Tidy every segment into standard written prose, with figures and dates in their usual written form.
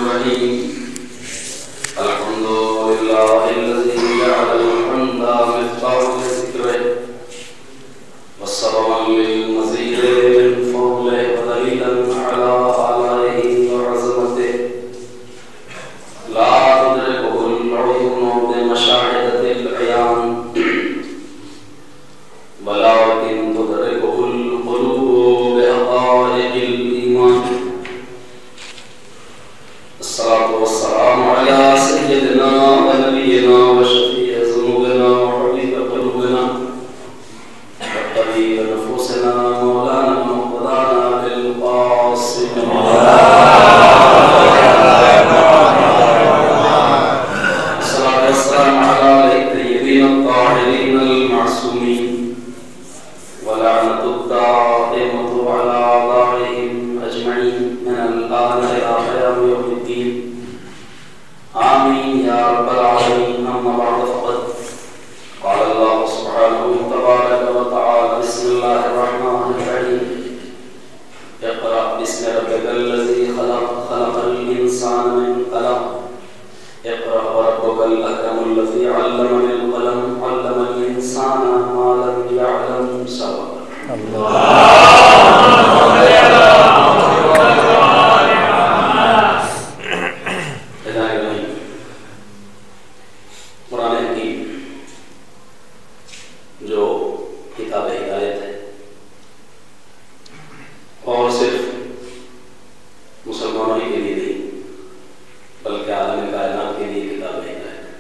الرحيم الحمد لله الذي جعل الحمد مفتاح ذكره وسببا للمزيد من فضله ودليلا على آلائه وعظمته لا تدركه العيون بمشاهدة العيان ولكن تدركه القلوب بحقائق الإيمان. الصلاة والسلام على سيدنا ونبينا وشفيع ذنوبنا وحبيب قلوبنا وطبيب نفوسنا مولانا وقضانا بالقاسم الصلاة والسلام على الطيبين الطاهرين المعصومين ولعنة الدائمة على أعدائهم أجمعين من الآن إلى قيام يوم الدين. آمين يا رب العالمين. أما بعد فقد قال الله سبحانه تبارك وتعالى بسم الله الرحمن الرحيم اقرأ باسم ربك الذي خلق خلق الإنسان من قلم اقرأ وربك الأكرم الذي علم بالقلم علم الإنسان ما لم يعلم سبق الله. قرآن حکیم جو کتاب ہدایت ہے اور صرف مسلمانوں کے لیے نہیں بلکہ عالم کائنات کے لیے کتاب ہدایت ہے.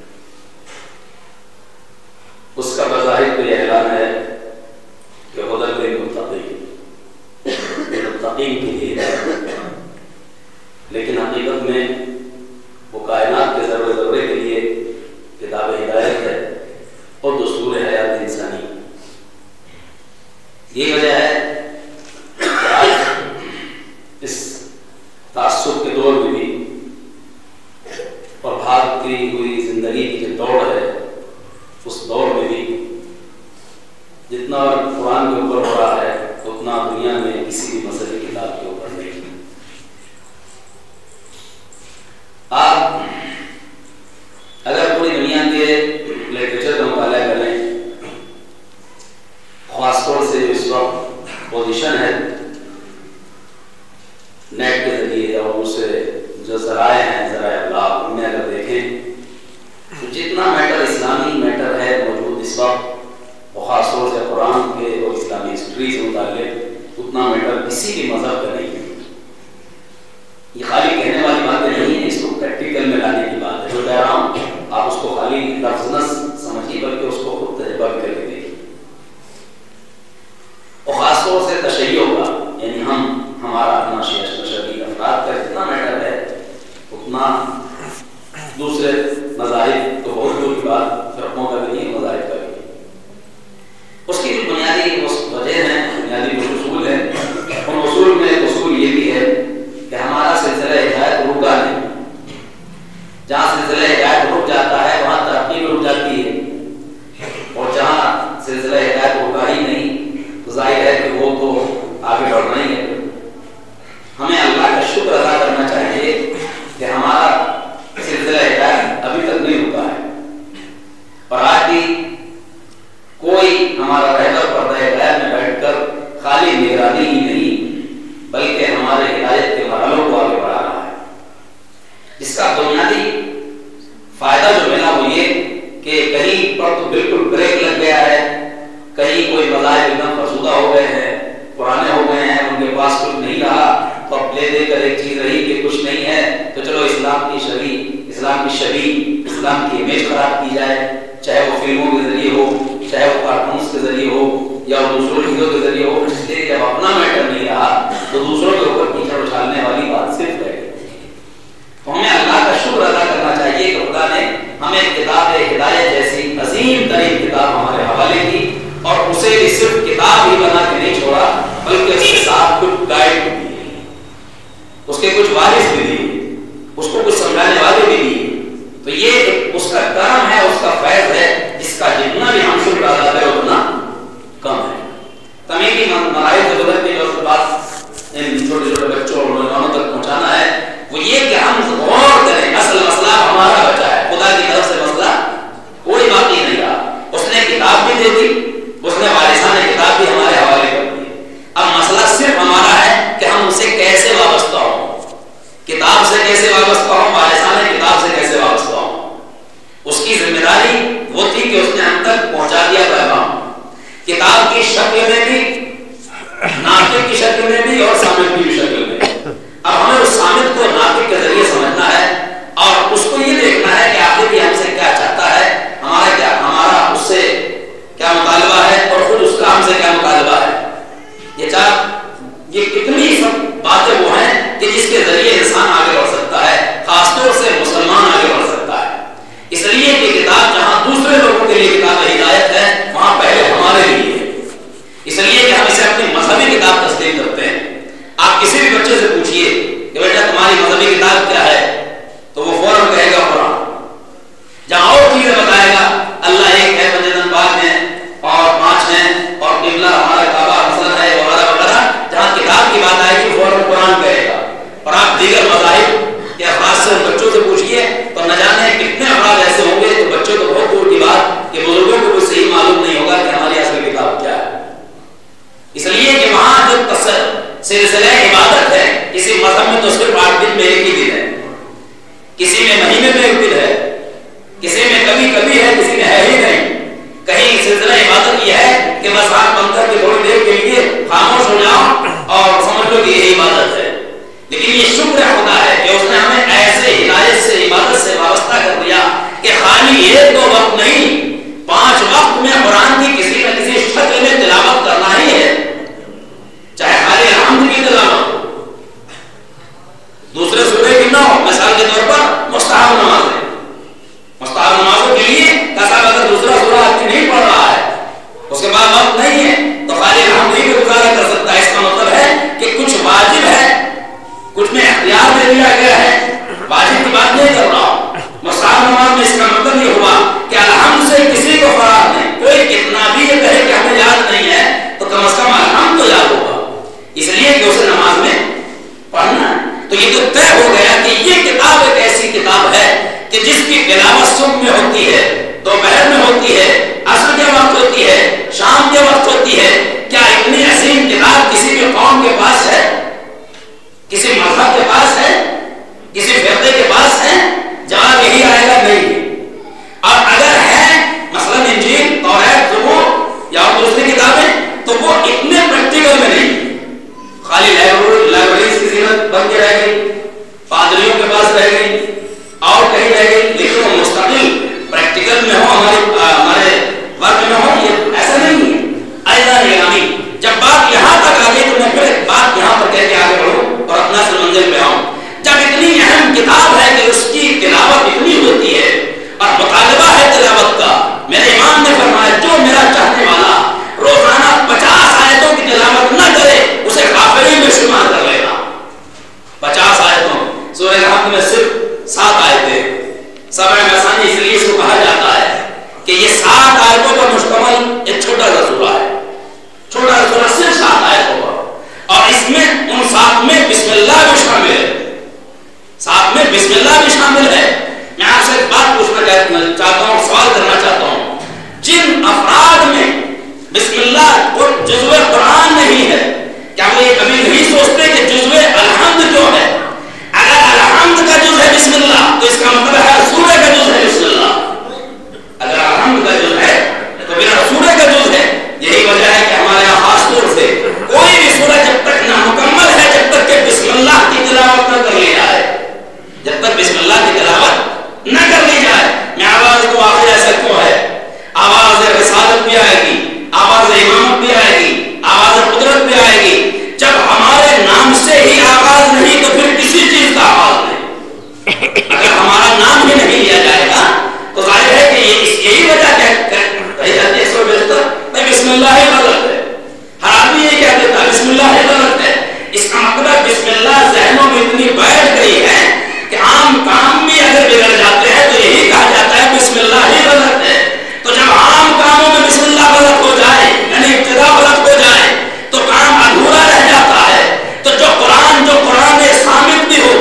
اس کا بظاہر تو یہ اعلان ہے کہ ہدی للمتقین متقین کے لیے ہدایت ہے، لیکن حقیقت میں وہ کائنات کے ذرے ذرے کے لیے کتاب ہدایت ہے اور دستور حیات انسانی. یہ وجہ ہے کہ آج اس تعصب کے دور میں بھی اور بھاگتی ہوئی زندگی کی جو دوڑ ہے اس دوڑ میں بھی جتنا قرآن کے اوپر ہو رہا ہے اتنا دنیا میں کسی بھی مذہبی کتاب کے اوپر نہیں. آپ اگر پوری دنیا کے لٹریچر کا مطالعہ کریں، خاص طور سے اس وقت پوزیشن ہے نیٹ کے ذریعے اور اسے جو ذرائع ہیں ذرائع ابلاغ ان میں اگر دیکھیں تو جتنا میٹر اسلامی میٹر ہے موجود اس وقت وہ خاص طور سے قرآن کے اور اسلامی ہسٹری سے متعلق اتنا میٹر کسی بھی مذہب کا نہیں ہے. یہ خالی کہنے والی باتیں نہیں ہیں، اس کو پریکٹیکل میں لانے کی بات ہے. جو کہہ رہا ہوں آپ اس کو خالی لفظ نہ سمجھیے بلکہ اس کو خود تجربہ کر کے دیکھیے. اور خاص طور سے تشیع کا یعنی ہمارا اپنا شیعہ افراد کا جتنا میٹر ہے اتنا دوسرے مذاہب تو بہت دور کی بات فرقوں کا بھی نہیں مذاہب کا بھی. اس کی بنیادی وجہ ہیں، بنیادی کچھ اصول ہیں. ان اصول میں اصول یہ بھی ہے کہ ہمارا سلسلہ ہدایت رکا نہیں. جہاں سلسلہ ہدایت رک جاتا ہے وہاں ترقی بھی رک جاتی ہے، اور جہاں سلسلہ ہدایت رکا ہی نہیں تو ظاہر ہے کہ وہ تو آگے بڑھنا ہی ہے. ہمیں اللہ کا شکر ادا کرنا چاہیے کہ ہمارا سلسلہ ہدایت ابھی تک نہیں رکا ہے، اور آج بھی کوئی ہمارا رہبر پردہ ہدایت میں بیٹھ کر خالی نگرانی ہی نہیں بلکہ ہمارے ہدایت کے مرحلوں کو آگے بڑھا رہا ہے. اس کا بنیادی فائدہ جو ملا وہ یہ کہ کہیں پر تو بالکل بریک لگ گیا ہے، کہیں کوئی مذاہب ایک دم فرسودہ ہو گئے ہیں، پرانے ہو گئے ہیں، ان کے پاس کچھ نہیں رہا تو اب لے دے کر ایک چیز رہی کہ کچھ نہیں ہے تو چلو اسلام کی شبیہ اسلام کی امیج خراب کی جائے، چاہے وہ فلموں کے ذریعے ہو، چاہے وہ کارٹونز کے ذریعے ہو یا دوسروں چیزوں کے ذریعے ہو. اس لیے جب اپنا میٹر نہیں رہا تو دوسروں کے اوپر کیچڑ اچھالنے والی بات صرف رہ گئی. تو ہمیں اللہ کا شکر ادا کرنا چاہیے کہ خدا نے ہمیں کتاب ہدایت جیسی عظیم ترین کتاب ہمارے حوالے کی، اور اسے بھی صرف کتاب ہی بنا کے نہیں چھوڑا بلکہ اس کے ساتھ کچھ گائیڈ بھی دیے، اس کے کچھ وارث بھی دیے، اس کو کچھ سمجھانے والے بھی دیے. تو یہ اس کا کرم ہے، اس کا فیض ہے جس کا جتنا کیسے وابستہ ہوں، وارثان کتاب سے کیسے وابستہ ہوں. اس کی ذمہ داری وہ تھی کہ اس نے ہم تک پہنچا دیا پیغام، کتاب کی شکل میں بھی، ناطق کی شکل میں بھی اور سامت کی شکل میں. اب ہمیں اس سامت کو ناطق کے ذریعے سمجھنا ہے اور اس کو یہ دیکھنا ہے کہ آخر یہ ہم سے کیا چاہتا ہے، ہمارا اس سے کیا مطالبہ ہے اور خود اس کا ہم سے کیا مطالبہ ہے. یہ کتنی سب باتیں وہ ہیں کہ جس کے ذریعے انسان آگے بڑھ سکتا ہے، خاص طور سے مسلمان آگے بڑھ سکتا ہے. اس لیے کہ کتاب جہاں دوسرے لوگوں کے لیے کتاب ہدایت ہے، وہاں پہلے ہمارے لیے ہے. اس لیے کہ ہم اسے اپنی مذہبی کتاب تسلیم کرتے ہیں. آپ کسی بھی بچے سے پوچھئے کہ بیٹا تمہاری مذہبی کتاب کیا ہے، تو وہ فوراً کہے گا قرآن. جہاں اور چیزیں بتائے گا اللہ ایک ہے، مسجد پاک ہے اور 5 ہیں اور قبلہ ہمارا کعبہ حسن ہے وغیرہ وغیرہ، جہاں کتاب کی بات آئے گی فوراً قرآن کہے گا. اور آپ دیگر مذاہب کے افراد سے بچوں سے پوچھئے تو نہ جانے کتنے افراد ایسے ہوں گے، تو بچوں تو بہت دور کی بات کہ بزرگوں کو کوئی صحیح معلوم نہیں ہوگا کہ ہماری اصل کتاب کیا ہے. اس لیے کہ وہاں جو سلسلہ عبادت ہے، کسی مذہب میں تو صرف 8 دن میں ایک ہی دن ہے، کسی میں مہینے میں ایک دن ہے، کسی میں کبھی کبھی ہے، کسی میں ہے ہی نہیں. کہیں سلسلہ عبادت یہ ہے کہ بس آنکھ بند کر کے تھوڑی دیر کے لیے خاموش ہو جاؤ اور سمجھ لو کہ یہی عبادت ہے. لیکن یہ شکر ہوتا ہے کہ اس نے ہمیں ایسے ہدایت سے، عبادت سے وابستہ کر دیا کہ خالی 1-2 وقت نہیں، 5 وقت میں قرآن کی کسی نہ کسی شکل میں تلاوت کرنا ہی ہے، چاہے خالی الحمد کی تلاوت ہو، دوسرے سورے کی نہ ہو. مثال کے طور پر مستحب نماز ہے، مستحب نمازوں کے لیے اگر دوسرا سورہ آدمی نہیں پڑھ رہا ہے، اس کے بعد وقت نہیں ہے، تو خالی الحمد ہی کو گزارا کر سکتا ہے. اس کا مطلب ہے کہ کچھ واجب ہے، کچھ میں اختیار دے دیا گیا ہے، واجب کی بات نہیں کر رہا ہوں. مستحب نماز میں اس کا مطلب یہ ہوا کہ الحمد سے کسی کو فرار نہیں. کوئی کتنا بھی یہ کہے کہ ہمیں یاد نہیں ہے تو کم از کم الحمد تو یاد ہوگا، اس لیے کہ اسے نماز میں پڑھنا ہے. تو یہ تو طے ہو گیا کہ یہ کتاب ایک ایسی کتاب ہے کہ جس کی تلاوت صبح میں ہوتی ہے، دوپہر میں ہوتی ہے، عصر کے وقت ہوتی ہے، شام کے وقت ہوتی ہے. کیا اتنی عظیم کتاب کسی بھی قوم کے پاس ہے، کسی مذہب کے پاس ہے، کسی فرقے کے پاس ہے؟ جواب یہی آئے گا نہیں. اور اگر ہے مثلا انجیل، توریت، زبور یا دوسری کتابیں، تو وہ اتنے پریکٹیکل میں نہیں، خالی لائبریریز کی زینت بن کے رہ گئی، پادریوں کے پاس رہ گئی اور کہیں رہ گئی، لیکن وہ مستقل پریکٹیکل میں ہو، ہمارے ورک میں ہو. یہ ایسا نہیں ہے. ایسا نہیں. جب بات یہاں تک آ گئی تو میں پھر بات یہاں پر کہہ کے آگے بڑھوں اور اپنا اصل منزل پہ آؤں. جب اتنی اہم کتاب ہے کہ اس کی تلاوت اتنی ہوتی ہے اور مطالبہ ہے تلاوت کا، میرے امام نے فرمایا جو میرا چاہنے والا روزانہ 50 آیتوں کی تلاوت نہ کرے اسے غافلین میں شمار کر لے گا. 50 آیتوں. سورہ کہف میں صرف 7 آیتیں، سبع مثانی اس لیے اس کو کہا جاتا ہے کہ یہ 7 آیتوں پر مشتمل ایک چھوٹا سا سورہ ہے. چھوٹا سا سورہ صرف 7 آیتوں پر، اور اس میں ان 7 میں بسم اللہ بھی شامل ہے. 7 میں بسم اللہ بھی شامل ہے. میں آپ سے ایک بات پوچھنا چاہتا ہوں، سوال کرنا چاہتا ہوں. جن افراد میں بسم اللہ اور جزو قرآن نہیں ہے، کیا وہ یہ کبھی نہیں سوچتے کہ جزو الحمد کیوں ہے؟ اگر الحمد کا جز ہے بسم اللہ تو اس کا مطلب ہے سورہ کا جز ہے بسم اللہ. اگر الحمد کا جز ہے تو میرا سورہ کا جز ہے. یہی وجہ ہے کہ ہمارے یہاں خاص طور سے کوئی بھی سورہ جب تک نامکمل ہے، جب تک کہ بسم اللہ کی تلاوت نہ کر لی جائے، جب تک بسم اللہ کی تلاوت نہ کر لی جائے. میں آواز کو آخر ایسا کیوں ہے؟ آواز رسالت بھی آئے گی، آواز امامت بھی آئے گی، آواز قدرت بھی آئے گی. جب ہمارے نام سے ہی آواز نہیں تو پھر کسی چیز کا آواز نہیں. اگر ہمارا نام ہی نہیں لیا جائے گا تو ظاہر ہے کہ یہی وجہ کہی جاتی ہے اس کو بسم اللہ ہی غلط ہے. ہر آدمی یہ کہہ دیتا ہے بسم اللہ ہی غلط ہے. اس کا مطلب بسم اللہ ذہنوں میں اتنی بیٹھ گئی ہے کہ عام کام بھی اگر بگڑ جاتے ہیں تو یہی کہا جاتا ہے بسم اللہ ہی غلط ہے. تو جب عام کاموں میں بسم اللہ غلط ہو جائے، یعنی ابتدا غلط ہو جائے، تو کام ادھورا رہ جاتا ہے. تو جو قرآن ثابت بھی ہو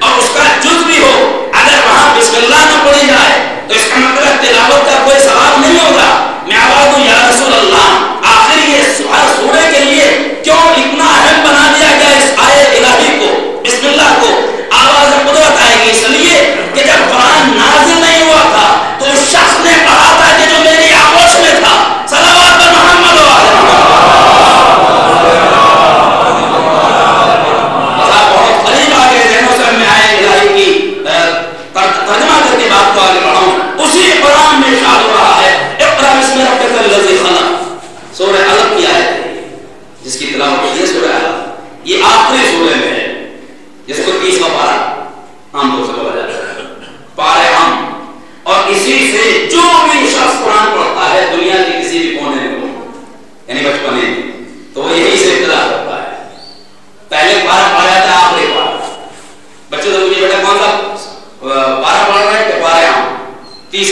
اور اس کا جز بھی ہو، اگر وہاں بسم اللہ نہ پڑھی جائے تو اس کا مطلب تلاوت کا کوئی ثواب نہیں ہوگا. میں آواز ہوں یا رسول اللہ، آخر یہ سورے کے لیے کیوں اتنا اہم بنا دیا گیا اس آیت الہی کو، بسم اللہ کو؟ آواز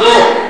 2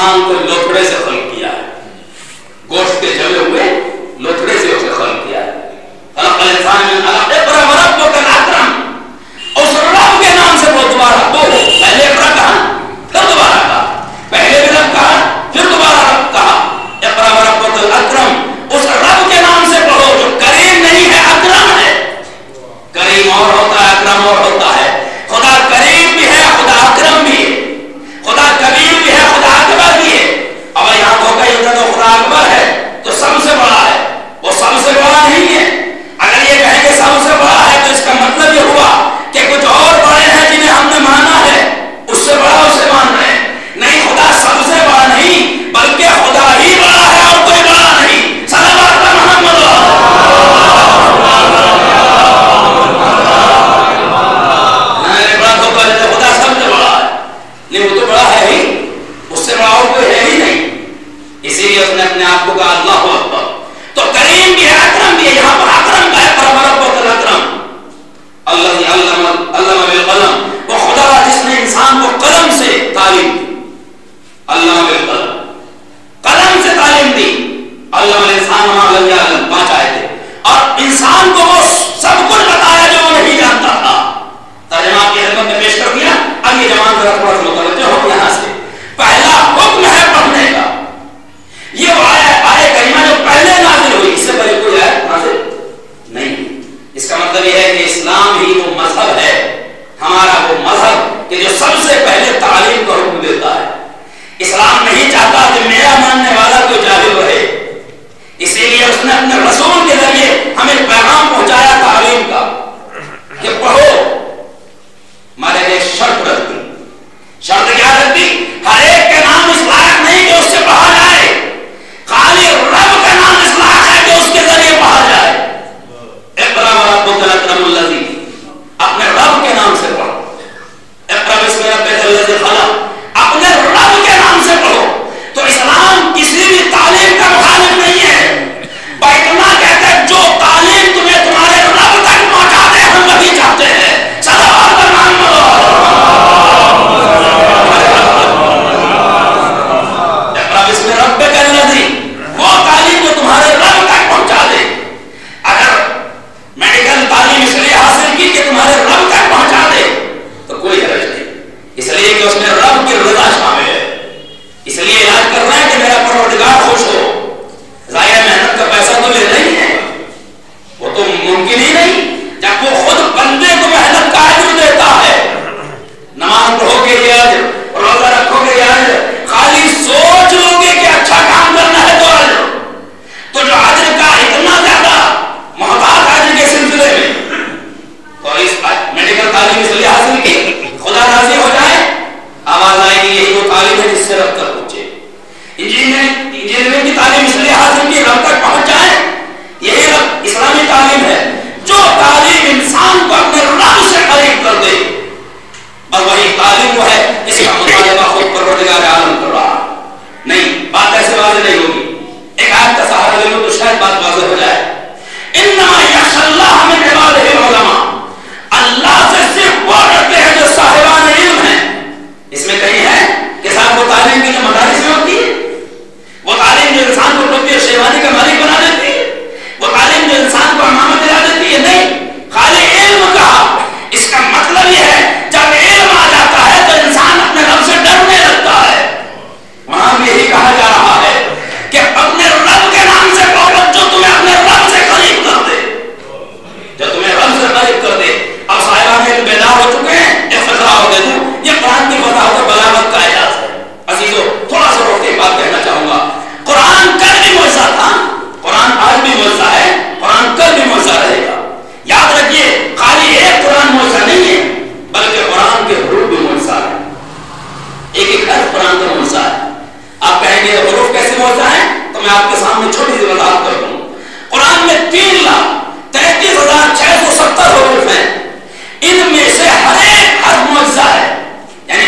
انسان کو لوتھڑے سے خلق کیا ہے، گوشت کے جلے ہوئے لوتھڑے سے اسے خلق کیا ہے. خلق الانسان من علق. اقرأ وربک الاکرم. اس رب کے نام سے وہ دوبارہ دو، پہلے اقرأ کہا پھر دوبارہ کہا، پہلے بھی رب کہا پھر دوبارہ رب کہا. اقرأ وربک الاکرم. اس رب کے نام سے پڑھو جو کریم نہیں ہے، اکرم ہے. کریم اور ہوتا ہے، اکرم اور ہوتا ہے. خدا کریم بھی ہے، خدا اکرم بھی ہے، خدا کبیر بھی ہے، خدا اکبر بھی ہے. اب یہاں دھوکہ یہ تھا تو خدا اکبر ہے تو سب سے بڑا ہے، وہ سب سے بڑا نہیں ہے. اگر یہ کہیں کہ سب سے بڑا ہے تو اس کا مطلب یہ ہوا کہ کچھ اور بڑے ہیں جنہیں ہم نے مانا ہے، اس سے بڑا اسے مان رہے ہیں. نہیں، خدا سب سے بڑا نہیں بلکہ خدا ہی بڑا ہے اور کوئی بڑا نہیں. صلوات محمد. خدا سب سے بڑا ہے، نہیں وہ تو بڑا ہے ہی، اس سے بڑا اور کوئی ہے ہی نہیں. اسی لیے اس نے اپنے آپ کو کہا اللہ اکبر. تو کریم بھی ہے، اکرم بھی ہے. یہاں پر اکرم کا ہے، پرورب الاکرم الذی علم بالقلم. وہ خدا جس نے انسان کو قلم سے تعلیم دی، علم بالقلم، قلم سے تعلیم دی. علم الانسان ما لم یعلم، 5 آیتیں. اور انسان کو وہ سب کچھ بتایا جو وہ نہیں جانتا تھا. ترجمہ آپ کی خدمت میں پیش کر دیا. اب یہ جوان ذرا تھوڑا سا متوجہ ہو یہاں سے. پہلا حکم ہے پڑھنے کا. یہ وہ آیہ کریمہ جو پہلے نازل ہوئی، اس سے پہلے کوئی آیت نازل نہیں. اس کا مطلب یہ ہے کہ اسلام ہی وہ مذہب ہے، ہمارا وہ مذہب کہ جو سب سے پہلے تعلیم کا حکم دیتا ہے. اسلام نہیں چاہتا کہ میرا ماننے والا کوئی جاہل رہے، اسی لیے اس نے اپنے رسول کے ذریعے ہمیں پیغام پہنچایا تعلیم کا کہ پڑھو. ہمارے ایک شرط رکھ دی. شرط کیا رکھ دی؟ ہر ایک کے نام اس لائق نہیں کہ اس سے پڑھا جائے، خالی رب کا نام اس لائق ہے کہ اس کے ذریعے پڑھا جائے. اقرأ وربک الاکرم الذی، اپنے رب کے نام سے پڑھو. اقرأ بسم ربک الذی خلق، اپنے رب کے نام سے پڑھو. تو اسلام کسی بھی تعلیم کا مخالف نہیں ہے، بلکہ اتنا کہتے ہیں جو تعلیم تمہیں تمہارے رب تک پہنچا دے ہم وہی چاہتے ہیں. صلوات محمد. اقرأ بسم ربک الذی، وہ تعلیم جو تمہارے رب تک پہنچا دے. اگر میڈیکل تعلیم اس لیے حاصل کی کہ تمہارے رب تک پہنچا دے تو کوئی حرج نہیں، اس لیے کہ اس میں رب کی رضا شامل ہے. اس لیے علاج کر رہے ہیں کہ میرا پروردگار خوش ہو. ظاہر محنت کا پیسہ تو لے نہیں ہے، وہ تو ممکن ہی نہیں جب وہ خود بندے کو محنت کا اجر دیتا ہے. نماز پڑھو گے یہ اجر، روزہ رکھو گے یہ اجر، خالی سوچ لو گے کہ اچھا کام کرنا ہے تو اجر. تو جو اجر کا اتنا زیادہ محتاج اجر کے سلسلے میں، تو اس میڈیکل تعلیم اس لیے حاصل کی خدا راضی ہو جائے. آواز آئے گی یہی وہ تعلیم ہے جس سے رب تک پہنچے. انجینئرنگ کی تعلیم اس لیے حاصل کی رب تک پہنچ جائے، یہی رب اسلامی تعلیم ہے جو تعلیم انسان کو اپنے رب سے قریب کر دے. اور وہی تعلیم وہ ہے جس کا مطالبہ خود پروردگار عالم کر رہا. نہیں، بات ایسے واضح نہیں ہوگی. ایک آیت کا سہارا لے لو تو شاید بات واضح ہو جائے. انما یخشی اللہ من عبادہ العلماء، اللہ سے صرف وہ ڈرتے ہیں جو صاحبان علم ہیں. اس میں کہیں ہے کہ صاحب وہ تعلیم کی جو مدارس میں ہوتی ہے، وہ تعلیم جو انسان کو ٹوپی اور شیروانی کا مالک بنا دیتی ہے، وہ تعلیم جو انسان کو امامت دلا دیتی ہے. نہیں، خالی علم کہا. اس کا مطلب یہ ہے جب علم آ جاتا ہے تو انسان اپنے رب سے ڈرنے لگتا ہے. وہاں بھی یہی کہا جا رہا ہے کہ اپنے رب کے نام سے پڑھو جو تمہیں اپنے رب سے قریب کر دے، جو تمہیں رب سے قریب کر دے. اب صاحبان علم بیدار ہو چکے ہیں. ایک فضا ہو دے دوں، یہ قرآن کی فضا ہو بلاغت کا اعجاز ہے. عزیزو، تھوڑا سا روک کے بات کہنا چاہوں گا. قرآن کل بھی معجزہ تھا، قرآن آج بھی معجزہ ہے، قرآن کل بھی معجزہ رہے گا. یاد رکھیے، خالی ایک قرآن معجزہ نہیں ہے بلکہ قرآن کے حروف بھی معجزہ ہے. ایک ایک حرف قرآن کا معجزہ ہے. آپ کہیں گے حروف کیسے معجزہ ہیں؟ تو میں آپ کے سامنے چھوٹی سی وضاحت کر دوں. قرآن میں 3,33,670 حروف ہیں. ان میں سے ہر ایک حرف معجزہ ہے. یعنی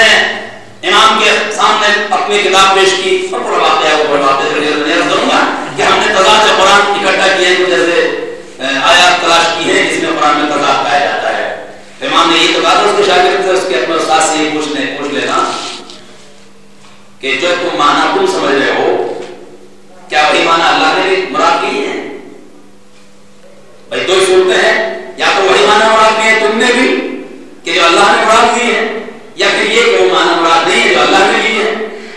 نے امام کے سامنے اپنی کتاب پیش کی اور پورا واقعہ کو بڑھواتے ہوئے میں عرض کروں گا کہ ہم نے تضاد قرآن اکٹھا کیے ہیں، جیسے آیات تلاش کی ہیں جس میں قرآن میں تضاد پایا جاتا ہے. امام نے یہ تو کہا تھا اس کے شاگرد سے، اس کے اپنے استاد سے یہ پوچھ لینا کہ جو تم معنی تم سمجھ رہے ہو کیا وہی معنی اللہ نے بھی مراد کی ہے؟ بھائی دو صورتیں ہیں، یا تو وہی معنی مراد کی ہے تم نے بھی کہ جو اللہ نے مراد کی ہے، یا پھر یہ کہ وہ معنی مراد نہیں ہے جو اللہ نے کی ہے.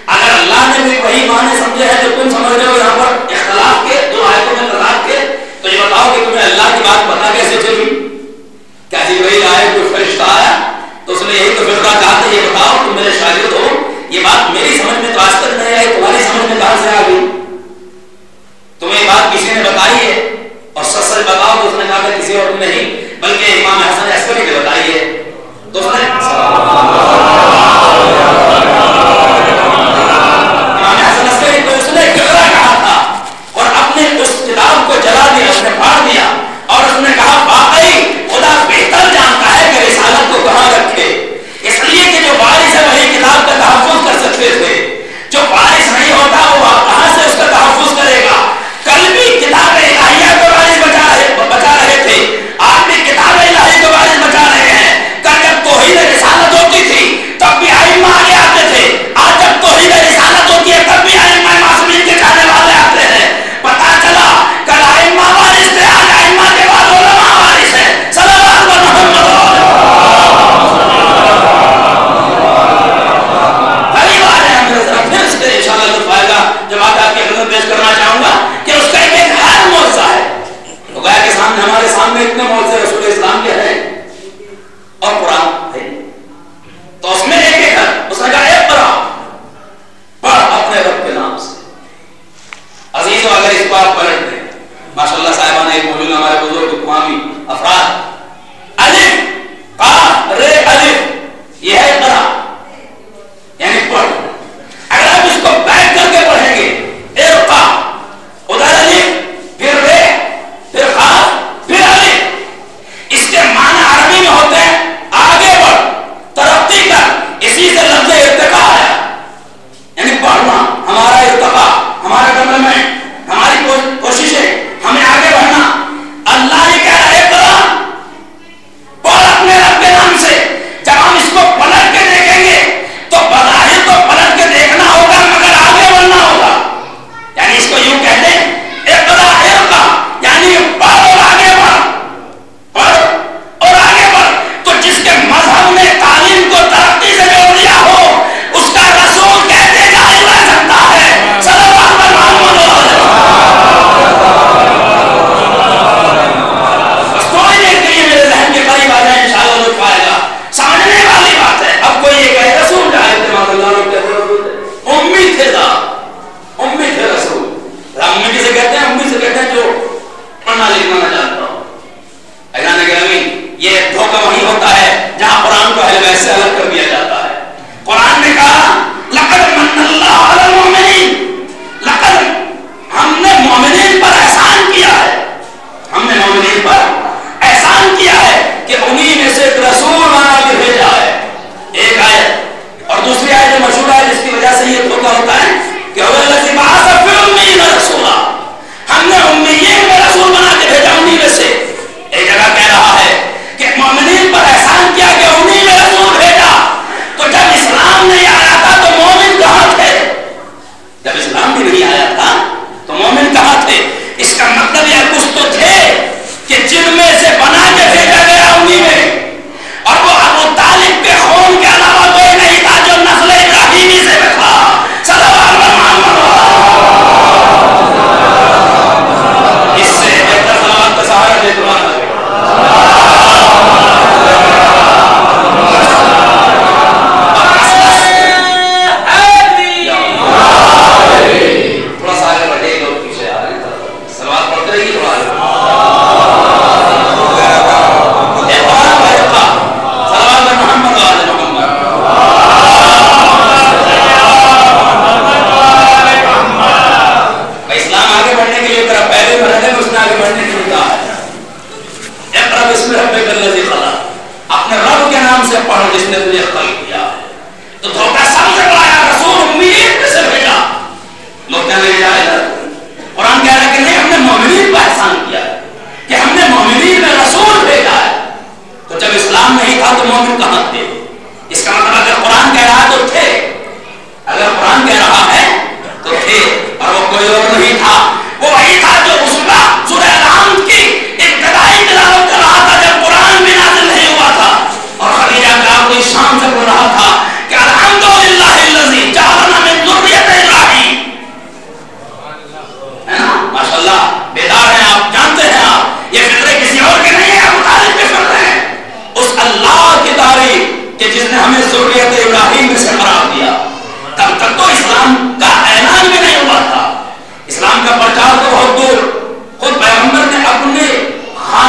اگر اللہ نے بھی وہی معنی سمجھے ہیں جو تم سمجھ رہے ہو یہاں پر اختلاف کے دو آیتوں میں تضاد کے، تو یہ بتاؤ کہ تمہیں اللہ کی بات پتہ کیسے چلی؟ کیا جبرائیل آئے، کوئی فرشتہ آیا تو اس نے یہی تو فرقہ کہا تھا یہ بتاؤ تم میرے شاگرد ہو، یہ بات میری سمجھ میں تو آج تک نہیں آئی، تمہاری سمجھ میں کہاں سے آ گئی؟ تمہیں بات کسی نے بتائی ہے اور سچ سچ بتاؤ تو اس نے کہا تھا کسی اور نہیں بلکہ امام حسن عسکری نے بتائی ہے. تو اس نے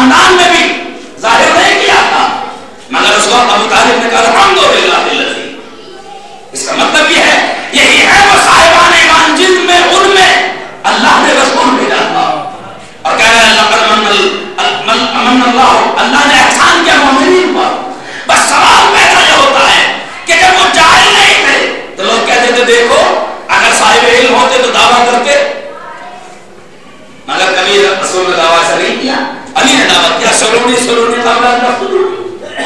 خاندان میں بھی ظاہر نہیں کیا تھا، مگر اس وقت ابو طالب نے کہا الحمدللہ الذی، اس کا مطلب یہ ہے یہی ہے وہ صاحبان ایمان جن میں ان میں اللہ نے رسول بھیجا تھا، اور کہہ رہے امن اللہ نے احسان کیا مومنین پر۔ بس سوال پیدا یہ ہوتا ہے کہ جب وہ جاہل نہیں تھے تو لوگ کہتے تھے دیکھو اگر صاحب علم ہوتے تو دعویٰ کرتے، مگر کبھی رسول نے دعویٰ ایسا نہیں کیا، علی نے دعویٰ کیا سلونی قبل ان تفضلونی،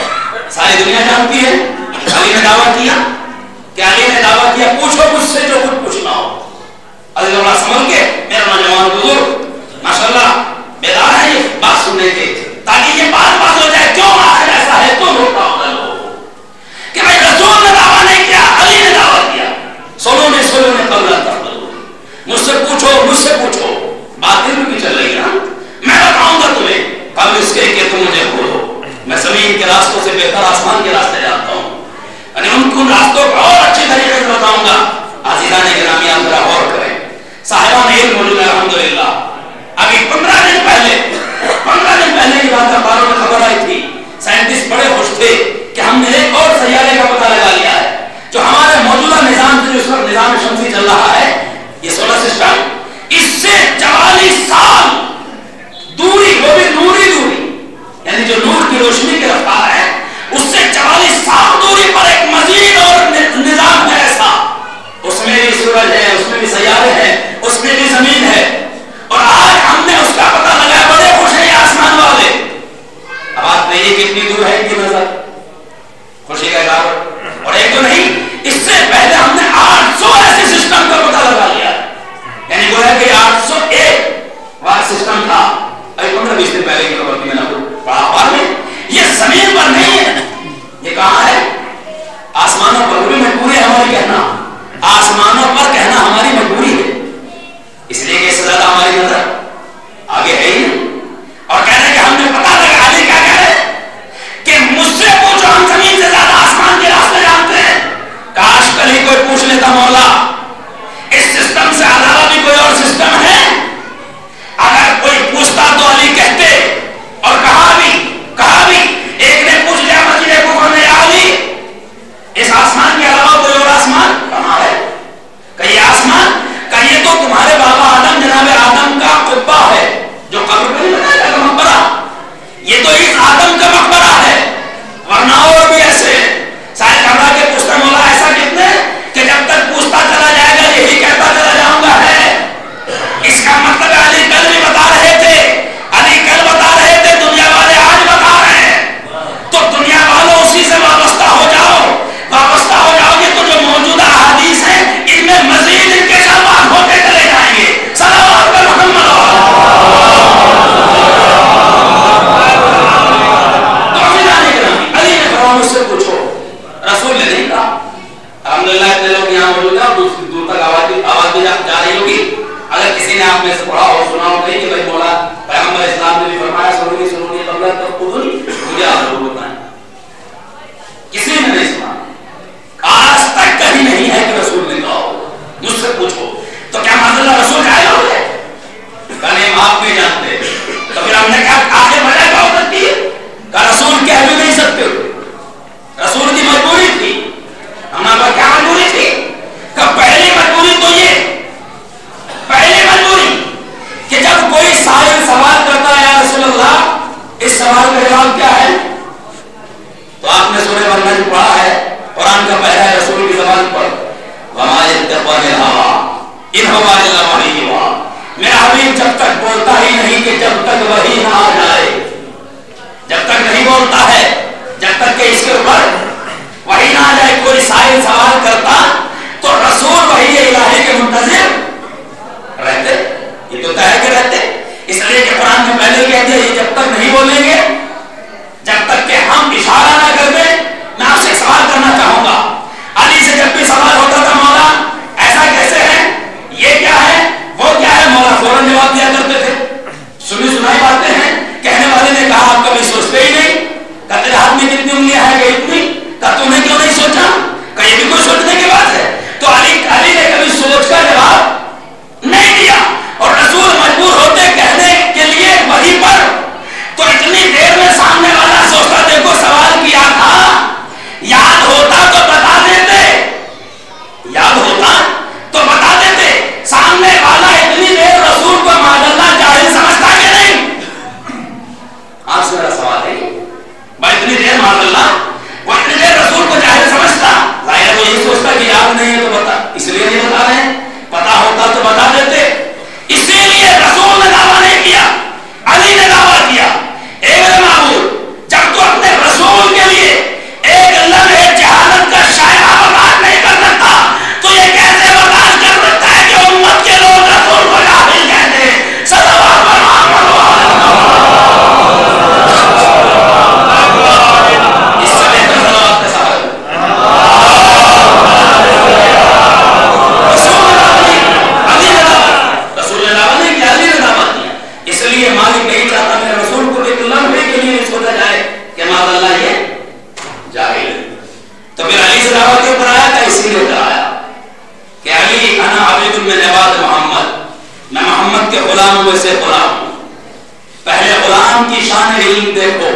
ساری دنیا جانتی ہے علی نے دعویٰ کیا کہ علی نے دعویٰ کیا پوچھو مجھ سے جو کچھ پوچھنا ہو۔ علی اللہ سمجھ کے میرا نوجوان بزرگ ماشاءاللہ بیدار ہے یہ بات سننے کے، تاکہ یہ بات ہو جائے کیوں آخر ایسا ہے تو ہوتا ہوگا لوگ کہ بھائی رسول نے دعویٰ نہیں کیا علی نے دعویٰ کیا، سلونی قبل ان تفضلونی، مجھ سے پوچھو بات دل میں چل رہی ہے نا، میں بتاؤں گا تمہیں قبل اس کے کہ تم مجھے کھولو، میں زمین کے راستوں سے بہتر آسمان کے راستے جانتا ہوں، یعنی ان راستوں کو اور اچھی طریقے سے بتاؤں گا۔ عزیزان گرامی آپ ذرا غور کریں، صاحبان علم موجود ہے الحمدللہ۔ ابھی 15 دن پہلے کی بات اخباروں میں خبر آئی تھی، سائنٹسٹ بڑے خوش تھے کہ ہم نے ایک اور سیارے کا پتہ لگا لیا ہے جو ہمارے موجودہ نظام سے جو اس وقت نظام شمسی چل رہا ہے، یہ سولر سسٹم، اس سے 44 سال دوری، وہ بھی دوری یعنی جو نور کی روشنی کی رفتار ہے اس سے 44 سال دوری پر ایک مزید اور نظام ہے ایسا، اس میں بھی سورج ہے، اس میں بھی سیارے ہیں، اس میں بھی زمین ہے، اور آج ہم نے اس کا پتہ لگایا، بڑے خوش ہیں یہ آسمان والے۔ اب آپ نے یہ کتنی دور ہے ان کی نظر، خوشی کا اظہار، اور ایک تو نہیں، اس سے پہلے ہم نے 800 ایسے سسٹم کا پتہ لگا لیا، یعنی وہ ہے کہ 801 والا سسٹم تھا، ابھی 15-20 دن پہلے کی خبر تھی، میں نے پڑھا اخبار میں، یہ زمین پر نہیں ہے، یہ کہاں ہے؟ آسمانوں پر، بھی مجبوری ہے ہماری کہنا، آسمانوں پر کہنا ہماری مجبوری ہے، اس لیے کہ اس سے زیادہ ہماری نظر آگے ہے ہی نہیں، اور کہہ رہے کہ ہم نے پتا لگا، علی کیا کہہ رہے کہ مجھ سے پوچھو ہم زمین سے زیادہ آسمان کے راستے جانتے ہیں، کاش کل ہی کوئی پوچھ لیتا مولا اس سسٹم سے علاوہ بھی کوئی اور سسٹم ہے، اگر کوئی پوچھتا تو علی کہتے، اور کہا بھی ایک نے پوچھ لیا مسجد کوفہ میں، یا علی اس آسمان کے علاوہ کوئی اور آسمان کہاں ہے؟ کہ یہ آسمان، کہ یہ تو تمہارے بابا آدم جناب آدم کا قبہ ہے جو قبر میں نہیں بنایا جائے گا، مقبرہ، یہ تو اس آدم کا مقبرہ ہے، ورنہ اور بھی ایسے سارے گھبرا کے پوچھتا مولا ایسا کتنے کہ جب تک پوچھتا چلا جائے گا یہی کہتا چلا جاؤں گا ہے، اس کا مطلب علی کل بھی بتا رہے تھے، دنیا والے آج بتا رہے ہیں، تو دنیا والوں اسی سے وابستہ ہو جاؤ گے تو جو موجودہ احادیث ہیں ان میں مزید ان کے شرمات ہوتے چلے جائیں گے۔ صلوات پر محمد علی نے فرمایا مجھ سے پوچھو، رسول نے نہیں کہا، الحمدللہ اتنے لوگ یہاں موجود ہیں اور دور تک آواز بھی جا رہی ہوگی، اگر کسی نے آپ میں سے پڑھا ہو سنا ہو کہیں کہ بھائی مولا پیغمبر اسلام نے بھی فرمایا سنونی قبل ان تفضلونی، مجھے آپ ضرور بتائیں، کسی نے نہیں سنا، آج تک کہیں نہیں ہے کہ رسول نے کہا ہو، مجھ سے پوچھو، تو کیا معذاللہ رسول جائے ہو گئے؟ کہیں آپ بھی جانتے، تو پھر ہم نے کہا آگے وجہ کیا ہو سکتی ہے؟ کہ رسول کہہ بھی نہیں سکتے، رسول کی مجبوری تھی، ہمارے پر کیا مجبوری تھی؟ کہ پہلی مجبوری تو یہ، کہ جب کوئی سائل سوال کرتا ہے یا رسول اللہ اس سوال کا جواب کیا ہے، تو آپ نے سورہ بقرہ پڑھا ہے، قرآن کا پہلا ہے رسول کی زبان پر، وَمَا يَنطِقُ عَنِ الْهَوَىٰ إِنْ هُوَ إِلَّا وَحْيٌ يُوحَىٰ، میرا حبیب جب تک بولتا ہی نہیں کہ جب تک وحی نہ آ جائے، جب تک نہیں بولتا ہے جب تک کہ اس کے اوپر وحی نہ آ جائے، کوئی سائل سوال کرتا تو رسول وحی الہی کے منتظر رہتے، یہ تو طے کے رہتے، اس لیے کہ قرآن میں پہلے کہتے ہیں یہ جب تک نہیں بولیں گے جب تک کہ ہم اشارہ نہ کر دیں۔ میں آپ سے سوال کرنا چاہوں گا، علی سے جب بھی سوال ہوتا تھا مولا ایسا کیسے ہے، یہ کیا ہے، وہ کیا ہے، مولا فوراً جواب دیا کرتے تھے، سنی سنائی باتیں ہیں، کہنے والے نے کہا آپ کبھی سوچتے ہی نہیں، کہ ویسے غلام ہوں. پہلے غلام کی شان علم دیکھو.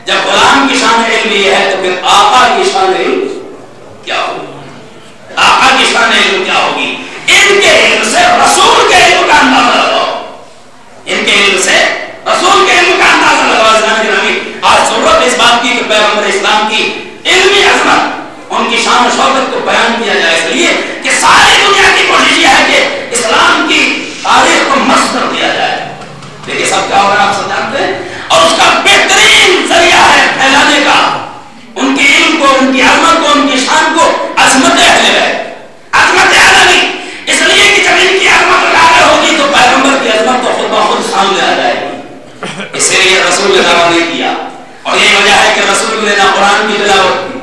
جب غلام کی شان علم یہ ہے تو پھر آقا کی شان علم کیا ہوگی؟ آقا کی شان علم کیا ہوگی؟ ان کے علم سے رسول کے علم کا اندازہ لگاؤ. ان کے علم سے رسول کے علم کا اندازہ لگاؤ. آج ضرورت اس بات کی کہ پیغمبر اسلام کی علمی عظمت, ان کی شان و شوکت کو بیان کیا جائے, اس لیے کہ ساری دنیا کی کوشش یہ ہے کہ اسلام کی تاریخ کو مست کر دیا جائے. دیکھیے سب کیا ہو رہا ہے آپ سب جانتے ہیں, اور اس کا بہترین ذریعہ ہے پھیلانے کا ان کے علم کو, ان کی عظمت کو, ان کی شان کو. عظمت اہل بیت, عظمت عالمی, اس لیے کہ جب ان کی عظمت اجاگر ہوگی تو پیغمبر کی عظمت تو خود بخود سامنے آ جائے گی. اسی لیے رسول نے دعویٰ نہیں کیا, اور یہی وجہ ہے کہ رسول نے نہ قرآن کی تلاوت کی.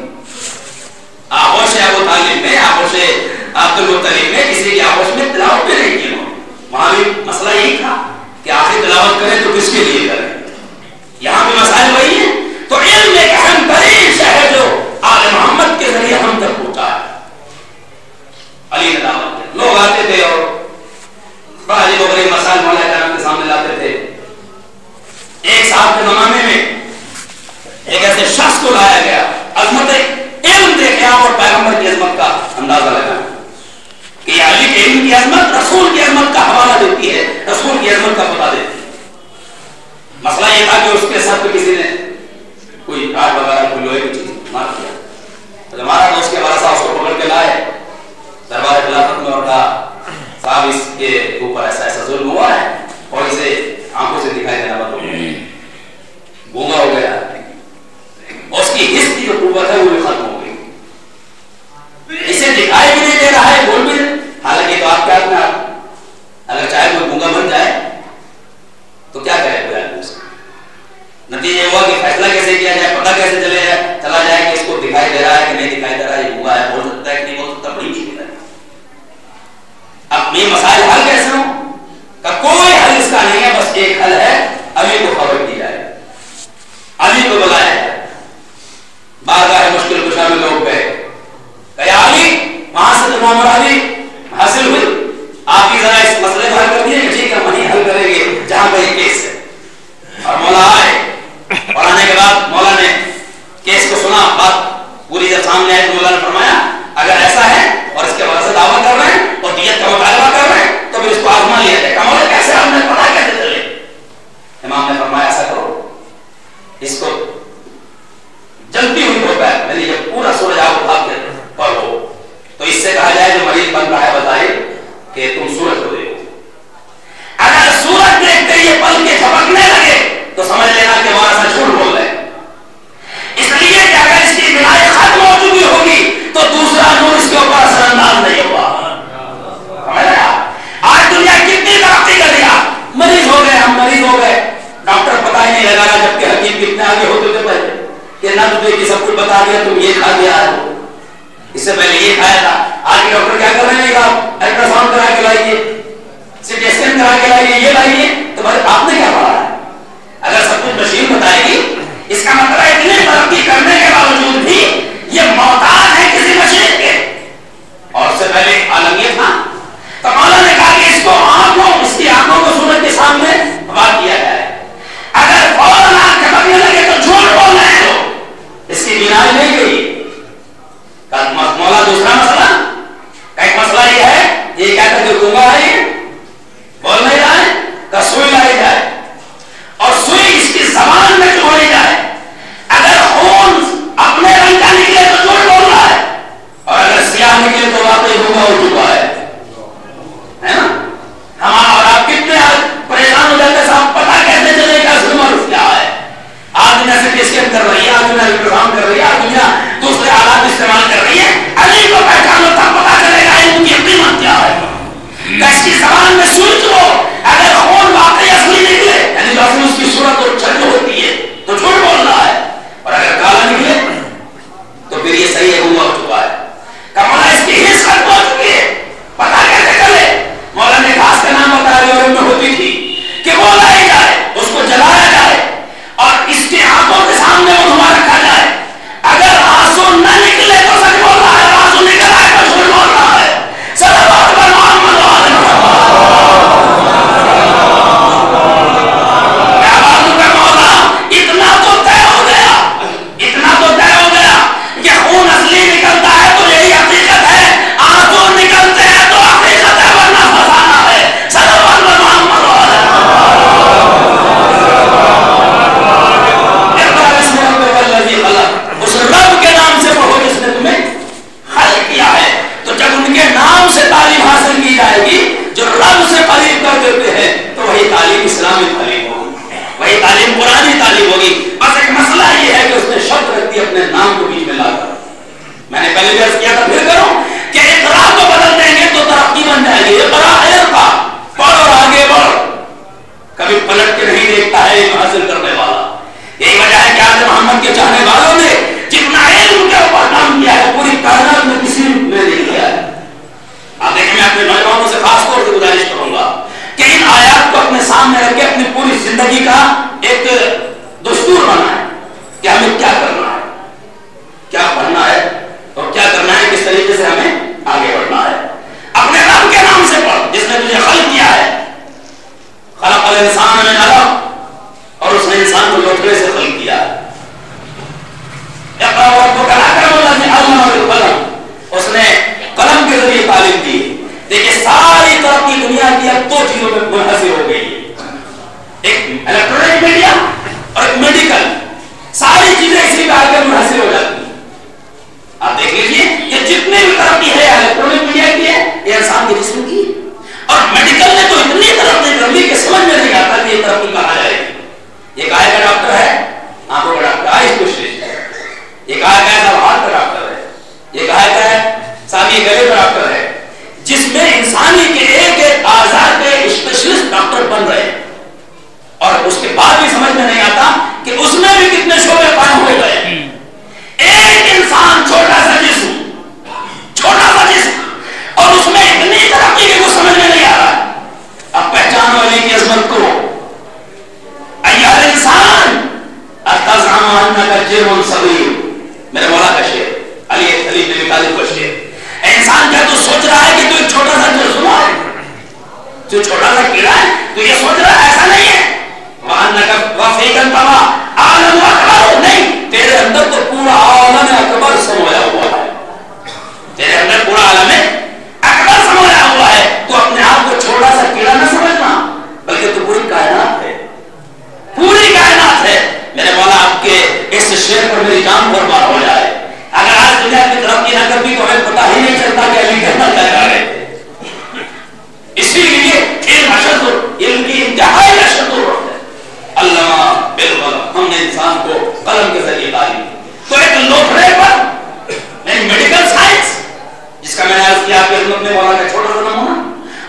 آغوش ابو طالب میں, آغوش عبد المطلب میں, کسی کی آغوش میں تلاوت بھی نہیں کی. وہاں بھی مسئلہ یہی تھا کہ آخر تلاوت کریں تو کس کے لیے کریں. یہاں بھی مسائل وہی ہیں. تو علم ایک اہم ترین شے ہے جو آل محمد کے ذریعے ہم تک پہنچا ہے. علی نے دعوت کی, لوگ آتے تھے اور بڑا عجیب و غریب مسائل مولا کرام کے سامنے لاتے تھے. ایک صاحب کے زمانے میں ایک ایسے شخص کو لایا گیا, عظمت علم دیکھے آپ اور پیغمبر کی عظمت کا اندازہ لگایا کہ علی کے علم کی عظمت رسول کی عظمت کا حوالہ دیتی ہے, رسول کی عظمت کا پتہ دیتی ہے. مسئلہ یہ تھا کہ اس کے سر پہ کسی نے کوئی کاٹ وغیرہ کوئی لوہے کی چیز مار دیا. تو ہمارا دوست کے والا صاحب اس کو پکڑ کے لائے دربار خلافت میں اور کہا صاحب اس کے اوپر ایسا ایسا ظلم ہوا ہے اور اسے آنکھوں سے دکھائی دینا بند ہو گیا, گونگا ہو گیا, اس کی حس کی جو قوت ہے وہ بھی ختم ہو گئی, اسے دکھائی بھی نہیں دے رہا ہے, بول بھی نہیں. حالانکہ تو آپ کے ہاتھ میں, اگر چاہے کوئی گونگا بن جائے تو کیا کرے کوئی آدمی اس کا. نتیجہ یہ ہوا کہ فیصلہ کیسے کیا جائے, پتہ کیسے چلا جائے کہ اس کو دکھائی دے رہا ہے کہ نہیں دکھائی دے رہا ہے, یہ گونگا ہے, بول سکتا ہے کہ نہیں بول سکتا, بڑی مشکل ہے. اب یہ مسائل حل کیسے ہوں کا کوئی حل اس کا نہیں ہے, بس ایک حل ہے, علی کو خبر دی جائے, علی کو بلایا جائے. بارگاہ مشکل کشا میں لوگ گئے, کہ علی وہاں سے تو معاملہ علی حاصل ہوئی, آپ کی ذرا اس مسئلے کو حل کر دیے کہ ٹھیک ہے وہیں حل کریں گے جہاں پہ یہ کیس ہے. اور مولا آئے, اور آنے کے بعد مولا نے کیس کو سنا, بات پوری جب سامنے آئے تو مولا نے فرمایا اگر ایسا ہے اور اس کے بعد سے دعویٰ کر رہے ہیں اور دیت کا مطالبہ کر رہے ہیں تو پھر اس کو آزما لیا جائے. مولا کیسے آپ نے پتا کیسے چلے؟ امام نے فرمایا ایسا کرو, اس کو جلتی ہوئی دوپہر یعنی جب پورا سورج آپ اٹھا کے پڑھو تو اس سے کہا جائے جو مریض بن رہا ہے بتائے کہ تم سورج کو دیکھو. اگر سورج دیکھتے یہ پل کے جھپکنے لگے تو سمجھ لینا کہ وہاں سے جھوٹ بول رہے. اس لیے کہ اگر اس کی بنائی ختم ہو چکی ہوگی تو دوسرا نور اس کے اوپر اثر انداز نہیں ہوگا. آج دنیا کتنی ترقی کر دیا, مریض ہو گئے, ہم مریض ہو گئے, ڈاکٹر پتہ ہی نہیں لگا رہا, جبکہ حکیم کتنے آگے ہوتے تھے پہلے کہ نہ تو دیکھ سب کچھ بتا دیا تم یہ کھا دیا, اس سے پہلے یہ کھایا تھا. آج کے ڈاکٹر کیا کر رہے ہیں, آپ الٹرا ساؤنڈ کرا کے لائیے, سی ٹی اسکین کرا کے لائیے, یہ لائیے, تو بھائی آپ نے کیا پڑھا ہے؟ اگر سب کچھ مشین بتائے گی اس کا مطلب اتنی ترقی کرنے کے باوجود بھی یہ محتاج ہے کسی مشین کے. اور اس سے پہلے عالم یہ تھا تو مولا نے کہا کہ اس کو آنکھوں, اس کی آنکھوں کو سورج کے سامنے بات کیا جائے. اگر فوراً آنکھ جھپکنے لگے تو جھوٹ بول رہے ہیں لوگ, اس کی بینائی نہیں گئی. مولا دوسرا مسئلہ, ایک مسئلہ یہ ہے, یہ کہتا ہے کہ گونگا ہے, بول نہیں رہا ہے, کہ سوئی لائی جائے اور سوئی اس کی زبان میں جوڑی جائے. اگر خون اپنے رنگ کا نکلے تو جھوٹ بول رہا ہے, ان کے نام سے تعلیم حاصل کی جائے گی جو رب سے قریب کر دیتے ہیں، تو وہی تعلیم اسلامی تعلیم ہوگی، وہی تعلیم قرآنی تعلیم ہوگی۔ بس ایک مسئلہ یہ ہے کہ اس نے شرط رکھ دی اپنے نام کو بیچ میں لا کر۔ میں نے پہلے بھی عرض کیا تھا، پھر کروں کہ اقرا کو بدل دیں گے تو ترقی بن جائے گی۔ اقرا علم پڑھ اور آگے بڑھ، کبھی پلٹ کے نہیں دیکھتا ہے علم حاصل کرنے والا۔ یہی وجہ ہے کہ آج محمد کے چاہنے والوں نے جتنا علم کے اوپر کام کیا ہے پوری کائنات میں کسی نے نہیں کیا ہے۔ آپ دیکھیں، میں اپنے نوجوانوں سے خاص طور سے گزارش کروں گا کہ ان آیات کو اپنے سامنے رکھ کے اپنی پوری زندگی کا ایک دستور بنائیں کہ ہمیں کیا کرنا ہے، کیا پڑھنا ہے اور کیا کرنا ہے، کس طریقے سے ہمیں آگے بڑھنا ہے۔ اپنے رب کے نام سے پڑھ جس نے تجھے خلق کیا ہے۔ خلق الانسان من علق، اور اس نے انسان کو لوٹڑے سے خلق کیا ہے۔ اقرأ وربک الاکرم الذی علم بالقلم، اس نے قلم کے ذریعے تعلیم دی۔ دیکھیں ساری ترقی دنیا کی اب دو چیزوں میں منحصر ہو گئی ہے، ایک الیکٹرانک میڈیا اور ایک میڈیکل۔ ساری چیزیں اسی پہ آ کر منحصر ہو جاتی ہیں۔ آپ دیکھ لیجیے کہ جتنی بھی ترقی ہے الیکٹرانک میڈیا کی ہے، یہ انسان کے جسم کی ہے، اور میڈیکل نے تو اتنی ترقی کر لی کہ سمجھ میں نہیں آتا کہ یہ ترقی کہاں جائے گی۔ ایک آئے کا ڈاکٹر ہے، آنکھوں کا ڈاکٹر، آئی اسپیشلسٹ ہے، ایک آئے کا ہارٹ کا ڈاکٹر ہے، ایک آئے کا سامع گلے کا ڈاکٹر ہے، جس میں انسانی کے ایک ایک اعضاء کے اسپیشلسٹ ڈاکٹر بن رہے ہیں، اور اس کے بعد بھی سمجھ میں نہیں آتا کہ اس میں بھی کتنے شعبے قائم ہو گئے۔ ایک انسان چھوٹا سا جسم اور اس میں اتنی ترقی کہ وہ سمجھ میں نہیں آ رہا ہے۔ اب پہچان والی کی عظمت کو، ایھا الانسان اتزعم انک جرم صغیر، میرے مولا کا شعر، علی بن ابی طالب کا شعر۔ انسان کیا تو سوچ رہا ہے کہ تو ایک چھوٹا سا جرم ہے، جو چھوٹا سا کیڑا ہے، تو یہ سوچ رہا ہے ایسا نہیں ہے۔ وَأَنَّكَ وَفِيكَ الْقَمَا عَالَمُ أَكْبَرُ، نہیں، تیرے اندر تو پورا عالم اکبر سمویا ہوا ہے، تیرے اندر پورا عالم اکبر سمویا ہوا ہے۔ تو اپنے آپ کو چھوٹا سا کیڑا نہ سمجھنا، بلکہ تو پوری کائنات ہے، پوری کائنات ہے۔ میرے مولا آپ کے اس شعر پر میری جان قربان ہو جائے۔ اگر آج دنیا کی ترقی نہ کرتی تو ہمیں پتہ ہی نہیں چلتا کہ علی کہنا کیا کہہ رہے تھے۔ اسی لیے علم کی انتہائی اشد ضرورت ہے۔ علامہ بالقلم، ہم نے انسان کو قلم کے ذریعے تعلیم دی۔ تو ایک لوٹھڑے پر میڈیکل سائنس، جس کا میں نے عرض کیا کہ علم نے مولا کا چھوٹا سا نمونہ،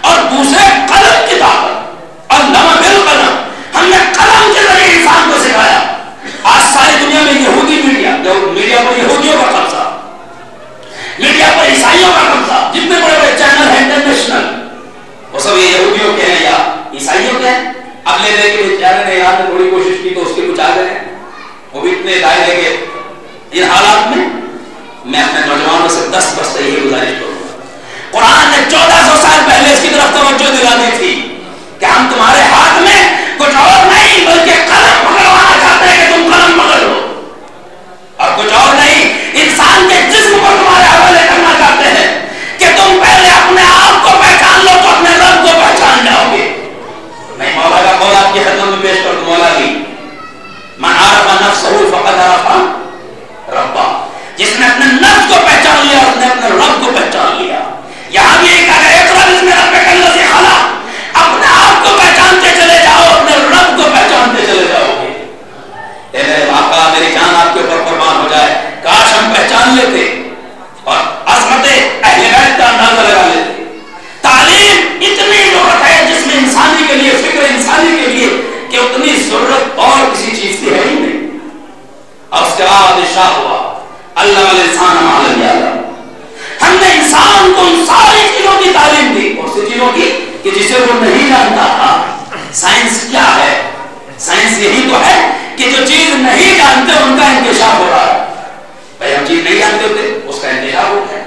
اور دوسرے قلم کی طاقت، علامہ بالقلم، ہم نے قلم کے ذریعے انسان کو سکھایا۔ آج ساری دنیا میں یہودی میڈیا پر یہودیوں کا قبضہ، میڈیا پر عیسائیوں کا قبضہ، جتنے بڑے بڑے چینل ہیں انٹرنیشنل، وہ سب یہ یہودیوں کے ہیں یا عیسائیوں کے ہیں۔ اب لے دے کے بیچارے نے ایران میں تھوڑی کوشش کی تو اس کے کچھ آ گئے ہیں، وہ بھی اتنے دائرے کے۔ ان حالات میں میں اپنے نوجوانوں سے 10 بستے یہ گزارش کروں گا، قرآن نے 1400 سال پہلے اس کی طرف توجہ دلانی تھی کہ ہم تمہارے ہاتھ میں کچھ اور نہیں بلکہ قلم پکڑوانا چاہتے ہیں کہ تم قلم پکڑ لو، اور کچھ اور نہیں، انسان کے جسم کو تمہارے حوالے کرنا چاہتے ہیں کہ تم پہلے اپنے آپ کو پہچان لو تو اپنے رب کو پہچان جاؤ گے۔ میں مولا کا قول آپ کی خدمت میں پیش کر دوں، مولا کی من عرف نفسہ فقد عرف ربہ، جس نے اپنے نفس کو پہچان لیا اس نے اپنے رب کو پہچان لیا۔ یہاں بھی ایک اگر اقرأ باسم ربک الذی خلق، اپنے آپ کو پہچانتے چلے جاؤ، اپنے رب کو پہچانتے چلے جاؤ گے۔ اے میرے آقا، میری جان آپ کے اوپر قربان ہو جائے، کاش ہم پہچان لیتے اور عظمت اہل بیت کا اندازہ لگا لیتے۔ تعلیم اتنی ضرورت ہے جسم انسانی کے لیے، فکر انسانی کے لیے، کہ اتنی ضرورت اور کسی چیز کی ہے ہی نہیں۔ اب اس کے بعد ارشاد ہوا علم الانسان ما لم یعلم، ہم نے انسان کو ان ساری چیزوں کی تعلیم دی، اور سی چیزوں کی کہ جسے وہ نہیں جانتا تھا۔ سائنس کیا ہے؟ سائنس یہی تو ہے کہ جو چیز نہیں جانتے ان کا انکشاف ہو رہا ہے۔ بھائی ہم چیز نہیں جانتے ہوتے، اس کا انکشاف ہو گیا،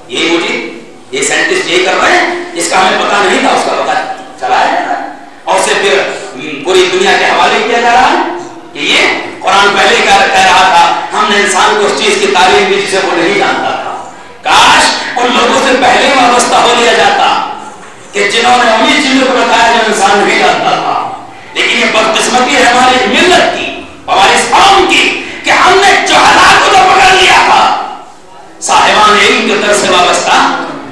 یہی وہ چیز، یہ سائنٹسٹ یہی کر رہے ہیں، اس کا ہمیں پتہ نہیں تھا، اس کا پتہ چلایا جا رہا ہے، اور اسے پھر پوری دنیا کے حوالے کیا جا رہا ہے کہ یہ قرآن پہلے کہہ رہا تھا، ہم نے انسان کو اس چیز کی تعلیم دی جسے وہ نہیں جانتا تھا۔ کاش ان لوگوں سے پہلے وابستہ ہو لیا جاتا کہ جنہوں نے انہیں چیزوں کو بتایا جو انسان نہیں جانتا تھا۔ لیکن یہ بدقسمتی ہے ہماری ملت کی، ہماری اس قوم کی، کہ ہم نے جہلا کو تو پکڑ لیا تھا، صاحبان علم کے در سے وابستہ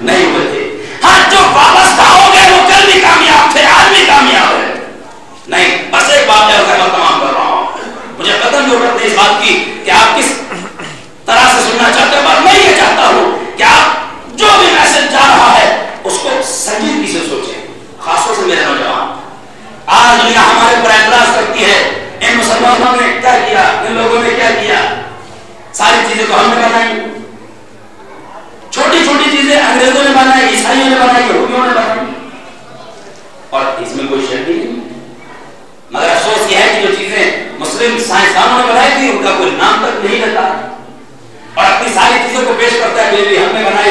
نہیں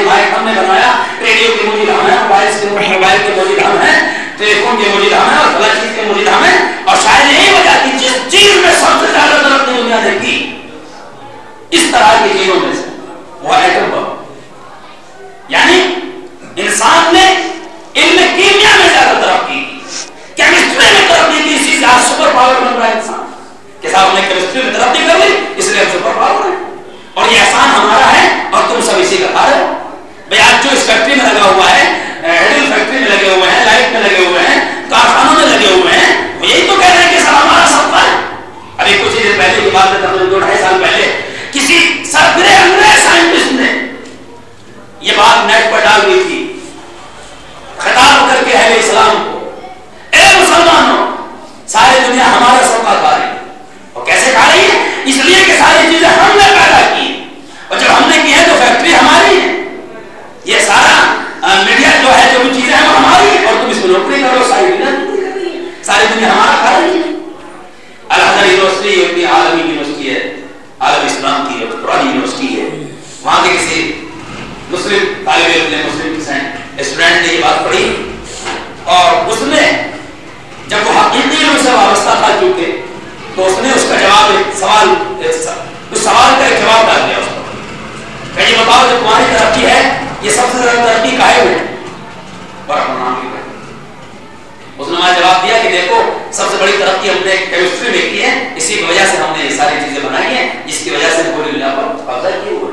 مائک ہم نے بنایا, ریڈیو کے موجود ہم ہیں, موبائل کے موجود ہم ہیں, ٹیلی فون کے موجود ہم ہیں, اور فلاں چیز کے موجود ہم ہیں. اور شاید یہی وجہ کی جس چیز میں سب سے زیادہ ترقی دنیا نے کی اس طرح کی چیزوں میں سے وہ ایٹم بم. یعنی انسان نے علم کیمیا میں زیادہ ترقی کی, کیمسٹری میں ترقی کی, اسی سے آج سپر پاور بن رہا ہے انسان کہ صاحب ہم نے کیمسٹری میں ترقی کر لی اس لیے ہم سپر پاور ہیں. اور یہ احسان ہمارا ہے اور تم سب اسی کا کھا رہے ہو. بھائی آج جو اس فیکٹری میں لگا ہوا ہے, ہیڈل فیکٹری میں لگے ہوئے ہیں, لائٹ میں لگے ہوئے ہیں, کارخانوں میں لگے ہوئے ہیں, وہ یہی تو کہہ رہے ہیں کہ سب ہمارا سب ہے. ابھی کچھ دن پہلے کی بات ہے, 2-2.5 سال پہلے کسی سرگرے انگریز سائنٹسٹ نے یہ بات نیٹ پر ڈال دی تھی, خطاب کر کے اہل اسلام کو, اے مسلمانوں ساری دنیا ہمارا سب کا کھا رہی ہے. اور کیسے کھا رہی ہے؟ اس لیے کہ ساری چیزیں ہم نے پیدا کی, اور جب ہم نے کی ہے تو فیکٹری ہماری ہے. یہ سارا میڈیا جو ہے, جو بھی چیزیں ہیں وہ ہماری ہے, اور تم اس میں نوکری کرو, ساری دنیا نوکری کر رہی ہے, ساری دنیا ہمارا کھا رہی ہے. الازہر یونیورسٹی اپنی عالمی یونیورسٹی ہے, عالم اسلام کی پرانی یونیورسٹی ہے. وہاں کے کسی مسلم طالب علم نے, مسلم اسٹوڈنٹ نے یہ بات پڑھی, اور اس نے جب وہ حقیقی علم سے وابستہ تھا کیونکہ, تو اس نے اس کا جواب اس سوال کا ایک جواب ڈال دیا اس کو کہ یہ بتاؤ جو تمہاری ترقی ہے یہ سب سے زیادہ ترقی کاہے میں ہے؟ اس نے مجھے جواب دیا کہ دیکھو سب سے بڑی ترقی ہم نے کیمسٹری میں کی ہے, اسی کی وجہ سے ہم نے یہ ساری چیزیں بنائی ہیں جس کی وجہ سے پوری دنیا پر قبضہ کیے ہوئے.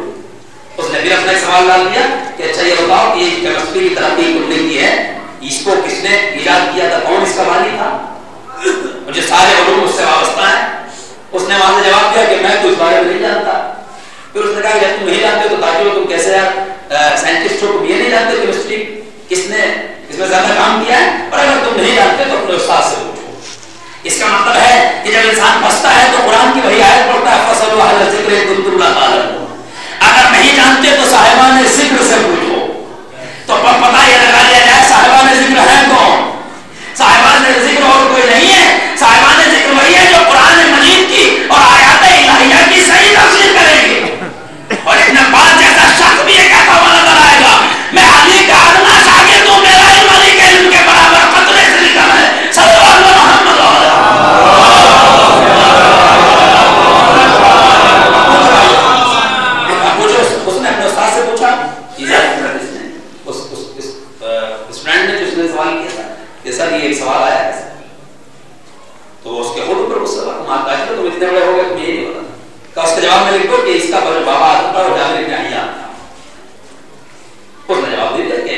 اس نے پھر اپنا سوال ڈال دیا کہ اچھا یہ بتاؤ کہ یہ کیمسٹری کی ترقی تم نے کی ہے, اس کو کس نے ایجاد کیا تھا, کون اس کا بانی تھا, جو سارے علوم اس سے وابستہ ہیں. اس نے وہاں سے جواب دیا کہ میں تو اس بارے میں نہیں جانتا. پھر اس نے کہا کہ تم نہیں جانتے تو تاکہ تم کیسے سائنٹسٹ ہو, تم یہ نہیں جانتے کیمسٹری کس نے اس میں زیادہ کام کیا ہے, اور اگر تم نہیں جانتے تو اپنے استاد سے پوچھو. اس کا مطلب ہے کہ جب انسان پھنستا ہے تو قرآن کی وہی آیت پڑھتا ہے, فَاسْأَلُوا أَهْلَ الذِّكْرِ إِن كُنتُمْ لَا تَعْلَمُونَ. اگر نہیں جانتے تو صاحبان ذکر سے پوچھو. تو پتہ یہ لگا لیا جائے صاحبان ذکر ہیں کون. صاحبان ذکر اور کوئی نہیں ہے, صاحبان ذکر وہی ہے جو قرآن مجید کی اور آیات الہیہ کی صحیح تفسیر کریں گے. اور ابن عباس جیسا شخص بھی یہ کہتا ہوا نظر آئے گا, میں علی کا ادنا شاگرد ہوں, میرا علم علی کے علم کے برابر قطرے سے لکھا ہے. صلی اللہ علیہ محمد اس نے اپنے استاد سے پوچھا, اسٹوڈنٹ نے جس نے سوال کیا تھا کہ سر یہ ایک سوال آیا ہے, تو اس کے خود پر اس سے تم اتنے بڑے ہو گئے تم یہ نہیں پتا. اس کا جواب میں لکھ دو کہ اس کا بابا آتا تھا اور جابر بن حیان تھا. اس نے جواب دے دیا کہ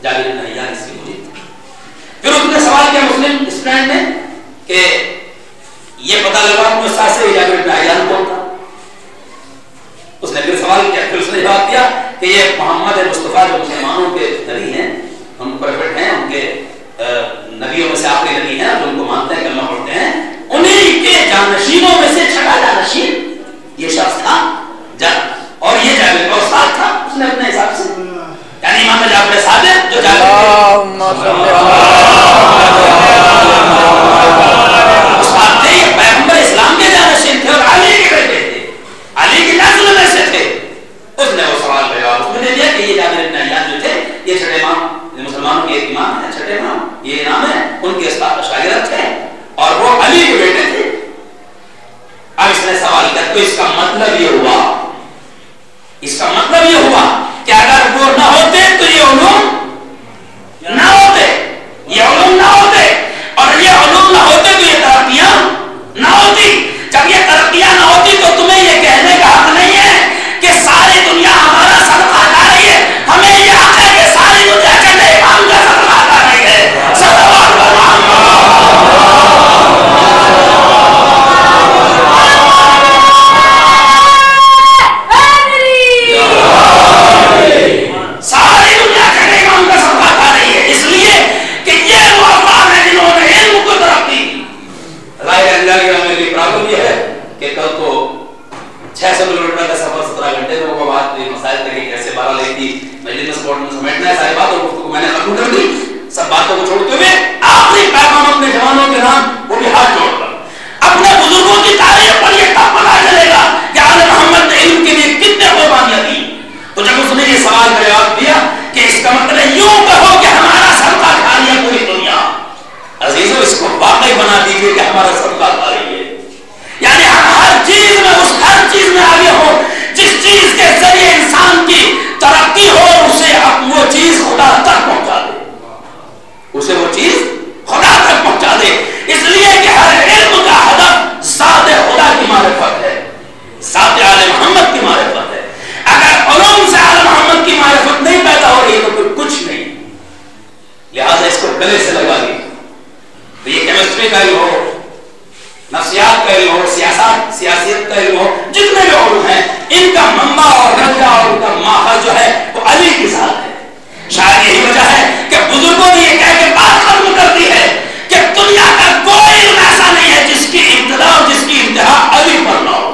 جابر بن حیان اس کی مجھے. پھر اس نے سوال کیا مسلم اسٹوڈنٹ نے کہ یہ پتہ لگا اپنے استاد سے جابر بن حیان کون تھا. اس نے پھر سوال کیا, پھر اس نے جواب دیا کہ یہ محمد مصطفیٰ جو مسلمانوں کے نبی ہیں, ہم پروفٹ ہیں, ان کے نبیوں میں سے آخری نبی ہیں, جو ان کو مانتے ہیں, کلمہ پڑھتے ہیں, انہیں کے جانشینوں میں سے چھٹا جانشین یہ شخص تھا اور یہ جابر کا استاد تھا. اس نے اپنے حساب سے, یعنی امام جعفر صادق جو استاد تھے, یہ پیغمبر اسلام کے جانشین تھے اور علی کے بیٹے تھے, علی کی نسل میں سے تھے. اس نے وہ سوال کا جواب اس نے دے دیا کہ یہ جابر بن حیان جو تھے یہ چھٹے امام, مسلمانوں کے ایک امام ہیں, چھٹے امام, یہ نام ہے, ان کے شاگرد تھے اور وہ علی کے بیٹے تھے. اب اس نے سوال کیا, تو اس کا مطلب یہ ہوا, اس کا مطلب یہ ہوا کہ اگر وہ نہ ہوتے تو یہ علوم نہ ہوتے, یہ علوم نہ ہوتے, اور یہ علوم نہ ہوتے تو یہ ترقیاں نہ ہوتی. جب یہ ترقیاں نہ ہوتی تو تمہیں یہ کہنے کا حق نہیں ہے کہ ساری دنیا ہمارا صدقہ کھا رہی ہے. ہمیں یہ حق ہے کہ ساری دنیا کے امام کا صدقہ کھا رہی ہے. سب باتوں کو چھوڑتے ہوئے آخری پیغام اپنے جوانوں کے نام, وہ بھی ہاتھ جوڑ کر اپنے بزرگوں کی تاریخ پر یہ تب پتا چلے گا کہ آل محمد نے علم کے لیے کتنے قربانیاں دی. تو جب اس نے نے یہ سوال کا جواب دیا کہ اس کا مطلب یوں کہو کہ ہمارا صدقہ کھا لیا پوری دنیا. عزیزو اس کو واقعی بنا دیجیے کہ ہمارا صدقہ کھا رہی ہے. یعنی ہم ہر چیز میں ہر چیز میں آگے ہو جس چیز کے ذریعے انسان کی ترقی ہو, اسے وہ چیز خدا تک پہنچا دے, اسے وہ چیز خدا تک پہنچا دے. اس لیے کہ ہر علم کا ہدف ذات خدا کی معرفت ہے, ذات آل محمد کی معرفت ہے. اگر علوم سے آل محمد کی معرفت نہیں پیدا ہو رہی تو کوئی کچھ نہیں. لہذا اس کو گلے سے لگا دی. تو یہ کیمسٹری کا علم ہو, نفسیات کا علم ہو, سیاست کا علم ہو, جتنے بھی علوم ہیں ان کا منبع اور رجا اور ان کا ماخذ جو ہے وہ علی کی ذات ہے. شاید یہی وجہ ہے کہ بزرگوں نے یہ کہہ کے بات ختم کر دی ہے کہ دنیا کا کوئی علم ایسا نہیں ہے جس کی ابتدا اور جس کی انتہا علی پر نہ ہو.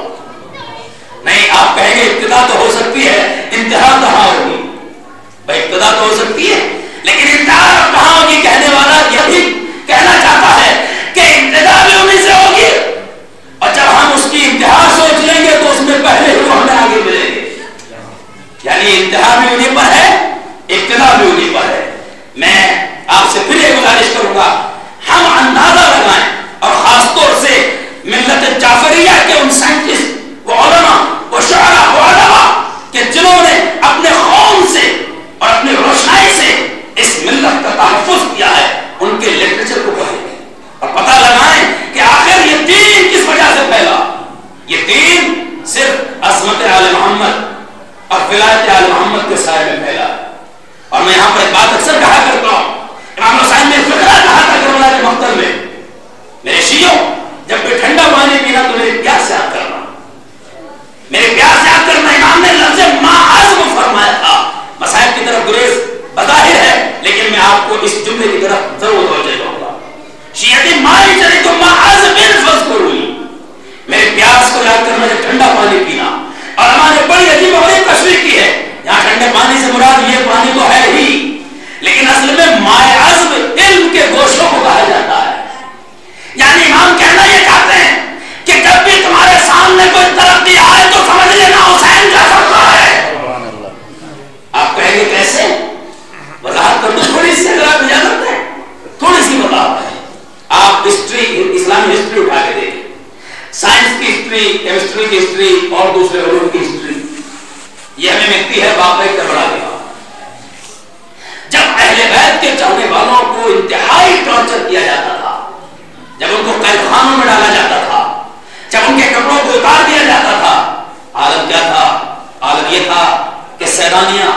نہیں, آپ کہیں گے ابتدا تو ہو سکتی ہے, انتہا کہاں ہوگی؟ بھائی ابتدا تو ہو سکتی ہے لیکن انتہا کہاں ہوگی؟ کہنے والا یہ بھی کہنا چاہتا ہے کہ ابتدا بھی انہیں سے ہوگی اور جب ہم اس کی انتہا سوچ لیں گے تو اس میں پہلے ہی ہمیں آگے ملیں گے. یعنی انتہا بھی انہیں پر ہے, ابتدا بھی انہیں پر ہے. میں آپ سے پھر یہ گزارش کروں گا, ہم اندازہ لگائیں اور خاص طور سے ملت جعفریہ کے ان سائنٹسٹ, وہ علماء, وہ شعراء, وہ علماء کہ جنہوں نے اپنے خون سے اور اپنی روشنائی سے اس ملت کا تحفظ کیا ہے, ان کے لٹریچر کو پڑھیں اور پتہ لگائیں کہ آخر یہ دین کس وجہ سے پھیلا. یہ دین صرف عظمت آل محمد اور ولایت آل محمد کے سائے میں پھیلا. اور میں یہاں پر ایک بات اکثر کہا کرتا ہوں, امام حسین نے فقرہ کہا تھا کربلا کے مقتل میں, میرے شیعوں جب بھی ٹھنڈا پانی پینا تو میری پیاس سے یاد کرنا, میرے پیاس سے یاد کرنا. امام نے لفظ معاذ فرمایا تھا. مسائل کی طرف گریز بظاہر ہے لیکن میں آپ کو اس جملے کی طرف ضرور توجہ دوں گا. شیعتی ماری چلے تو معاذ بن فذکرونی, میرے پیاس کو یاد کرنا جب ٹھنڈا پانی پینا. اور ہمارے بڑی عجیب و غریب تشریح کی ہے, یہاں ٹھنڈے پانی سے مراد یہ پانی تو ہے ہی, لیکن اصل میں مائع عذب علم کے گوشوں کو کہا جاتا ہے. یعنی امام کہنا یہ چاہتے ہیں کہ جب بھی تمہارے سامنے کوئی ترقی آئے تو سمجھ لینا حسین کا صدقہ ہے. آپ کہیں گے کیسے؟ وضاحت کر دو تھوڑی سی, اگر آپ اجازت دیں تھوڑی سی وضاحت. آپ ہسٹری, اسلامی ہسٹری اٹھا کے دیکھیں, سائنس کی ہسٹری, کیمسٹری کی ہسٹری اور دوسرے علوم کی ہسٹری, یہ ہمیں ملتی ہے باپ کا بڑا دیوا. جب اہل بیت کے چاہنے والوں کو انتہائی ٹارچر کیا جاتا تھا, جب ان کو قید خانوں میں ڈالا جاتا تھا, جب ان کے کپڑوں کو اتار دیا جاتا تھا, عالم کیا تھا؟ عالم یہ تھا کہ سیدانیاں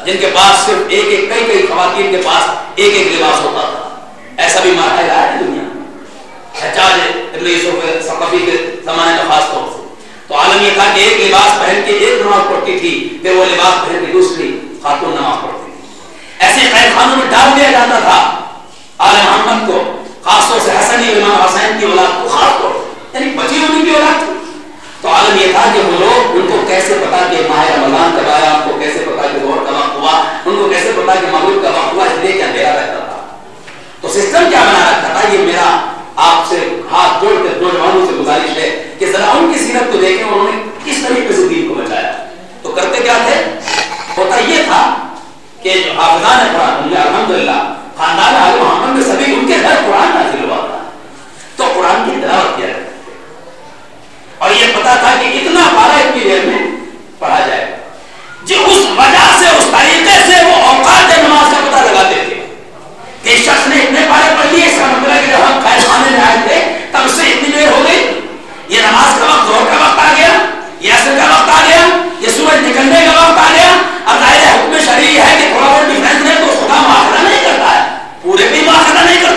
جن کے پاس صرف کئی خواتین کے پاس ایک لباس ہوتا تھا, ایسا بھی مرحلہ ہے دنیا میں, حجاج ابن یوسف ثقفی کے زمانے میں خاص طور سے. تو عالم یہ تھا کہ ایک لباس پہن کے ایک نماز پڑھتی تھی, پھر وہ لباس پہن کے دوسری خاتون نماز پڑھتی تھی. ایسے قید خانوں میں ڈال دیا جاتا تھا آل محمد کو, خاص طور سے حسنی امام حسین کی اولاد کو, خاص طور سے یعنی بچی ہونے کی اولاد تھی. تو عالم یہ تھا کہ وہ لوگ, ان کو کیسے پتا کہ ماہ رمضان کب آیا, ان کو کیسے پتا کہ ظہر کا وقت ہوا, ان کو کیسے پتا کہ مغرب کا وقت ہوا, اس لیے کہ اندھیرا رہتا تھا. تو سسٹم کیا بنا رکھا تھا؟ یہ میرا آپ سے ہاتھ جوڑ کے نوجوانوں سے گزارش ہے کہ ذرا ان کی سیرت کو دیکھیں, انہوں نے کس طریقے سے دین کو بچایا. تو کرتے کیا تھے؟ ہوتا یہ تھا کہ جو حافظان قرآن, الحمدللہ خاندان آل محمد میں سبھی ان کے گھر قرآن نازل ہوا تھا, تو قرآن کی تلاوت کیا کرتے تھے اور یہ پتا تھا کہ اتنا پارہ اتنی دیر میں پڑھا جائے گا. جو اس وجہ سے, اس طریقے سے وہ اوقات نماز کا پتہ لگاتے تھے کہ اس شخص نے اتنے پارے پڑھ لیے, اس کا مطلب ہے کہ جب ہم قید خانے میں آئے تھے تب سے اتنی دیر ہو گئی, یہ نماز کا وقت, ظہر کا وقت آ گیا, یہ عصر کا وقت آ گیا, یہ سورج نکلنے کا وقت آ گیا. اب ظاہر حکم شرعی ہے کہ تھوڑا بہت ڈیفرنس ہے تو خدا معاخذہ نہیں کرتا ہے, پورے بھی معاخذہ نہیں کرتا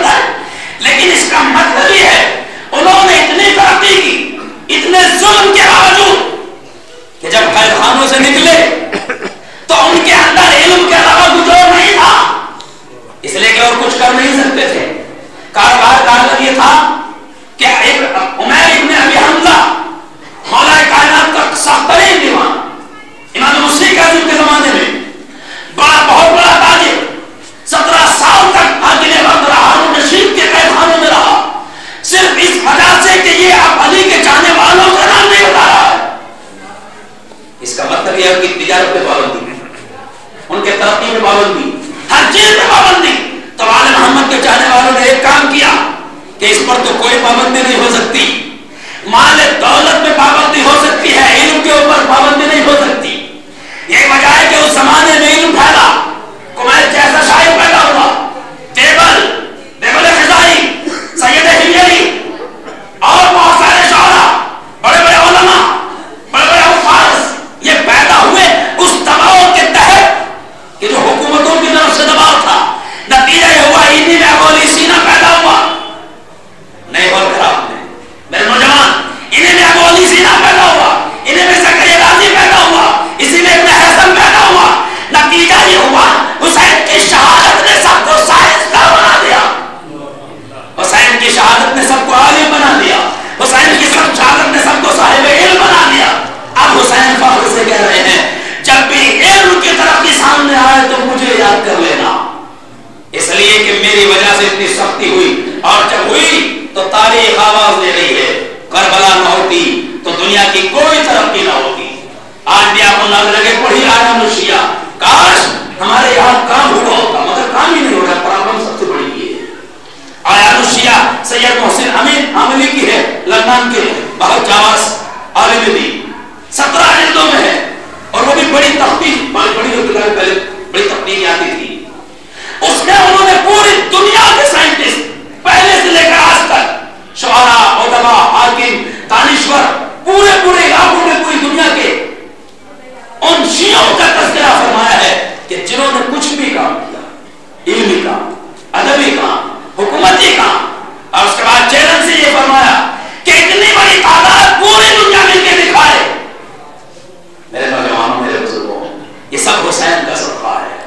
ترقی میں پابندی، ہر چیز میں پابندی. تو آل محمد کے چاہنے والوں نے ایک کام کیا کہ اس پر تو کوئی پابندی نہیں ہو سکتی، مال دولت میں پابندی ہو سکتی ہے، علم کے اوپر پابندی نہیں ہو سکتی. یہ وجہ ہے کہ اس زمانے میں علم پھیلا، کمیت جیسا شاعر پیدا ہوا، دیبل خزائی، سید حمیری اور بہت سارے شعراء، بڑے بڑے علماء، بڑے بڑے حفاظ، یہ پیدا ہوئے اس دباؤ کے تحت کہ جو حکومتوں کی طرف سے دباؤ تھا. نتیجہ یہ ہوا انہی میں ابولی سینا پیدا ہوا. نہیں بول کر آپ نے میرے نوجوان، انہیں میں ابولی سینا پیدا ہوا، انہیں میں زکریا رازی پیدا ہوا، اسی میں ابن حزم پیدا ہوا. نتیجہ یہ ہوا حسین کی شہادت نے سب کو سائنسداں بنا دیا، حسین کی شہادت نے سب کو عالم بنا دیا، حسین کی شہادت نے سب کو صاحب علم بنا دیا. اب حسین فخر سے کہہ رہے ہیں جب بھی علم کی ترقی سامنے آئے تو مجھے یاد کر لینا، اس لیے کہ میری وجہ سے اتنی سختی ہوئی، اور جب ہوئی تو تاریخ آواز دے رہی ہے کربلا نہ ہوتی تو دنیا کی کوئی ترقی نہ ہوتی. آج بھی آپ کو لگے پڑھی آیا نشیا، کاش ہمارے یہاں کام ہوا ہوتا، مگر کام ہی نہیں ہو رہا. پرابلم سب سے بڑی یہ ہے. آیا نشیا سید محسن امین عاملی کی ہے، لندن کے بہت جاواز عالم دین، 17 جلدوں میں ہے، اور وہ بھی بڑی تحقیق، پہلے بڑی تحقیق آتی تھی. اس میں انہوں نے پوری دنیا کے سائنٹسٹ پہلے سے لے کر آج تک، شعراء، علماء، حاکم، دانشور، پورے علاقوں میں پوری دنیا کے ان شیعوں کا تذکرہ فرمایا ہے کہ جنہوں نے کچھ بھی کام کیا، علمی کام، ادبی کام، حکومتی کام، اور اس کے بعد چیلنج سے یہ فرمایا کہ اتنی بڑی تعداد پوری دنیا مل کے دکھائے. میرے نوجوانوں، میرے بزرگوں، یہ سب حسین کا صدقہ ہے،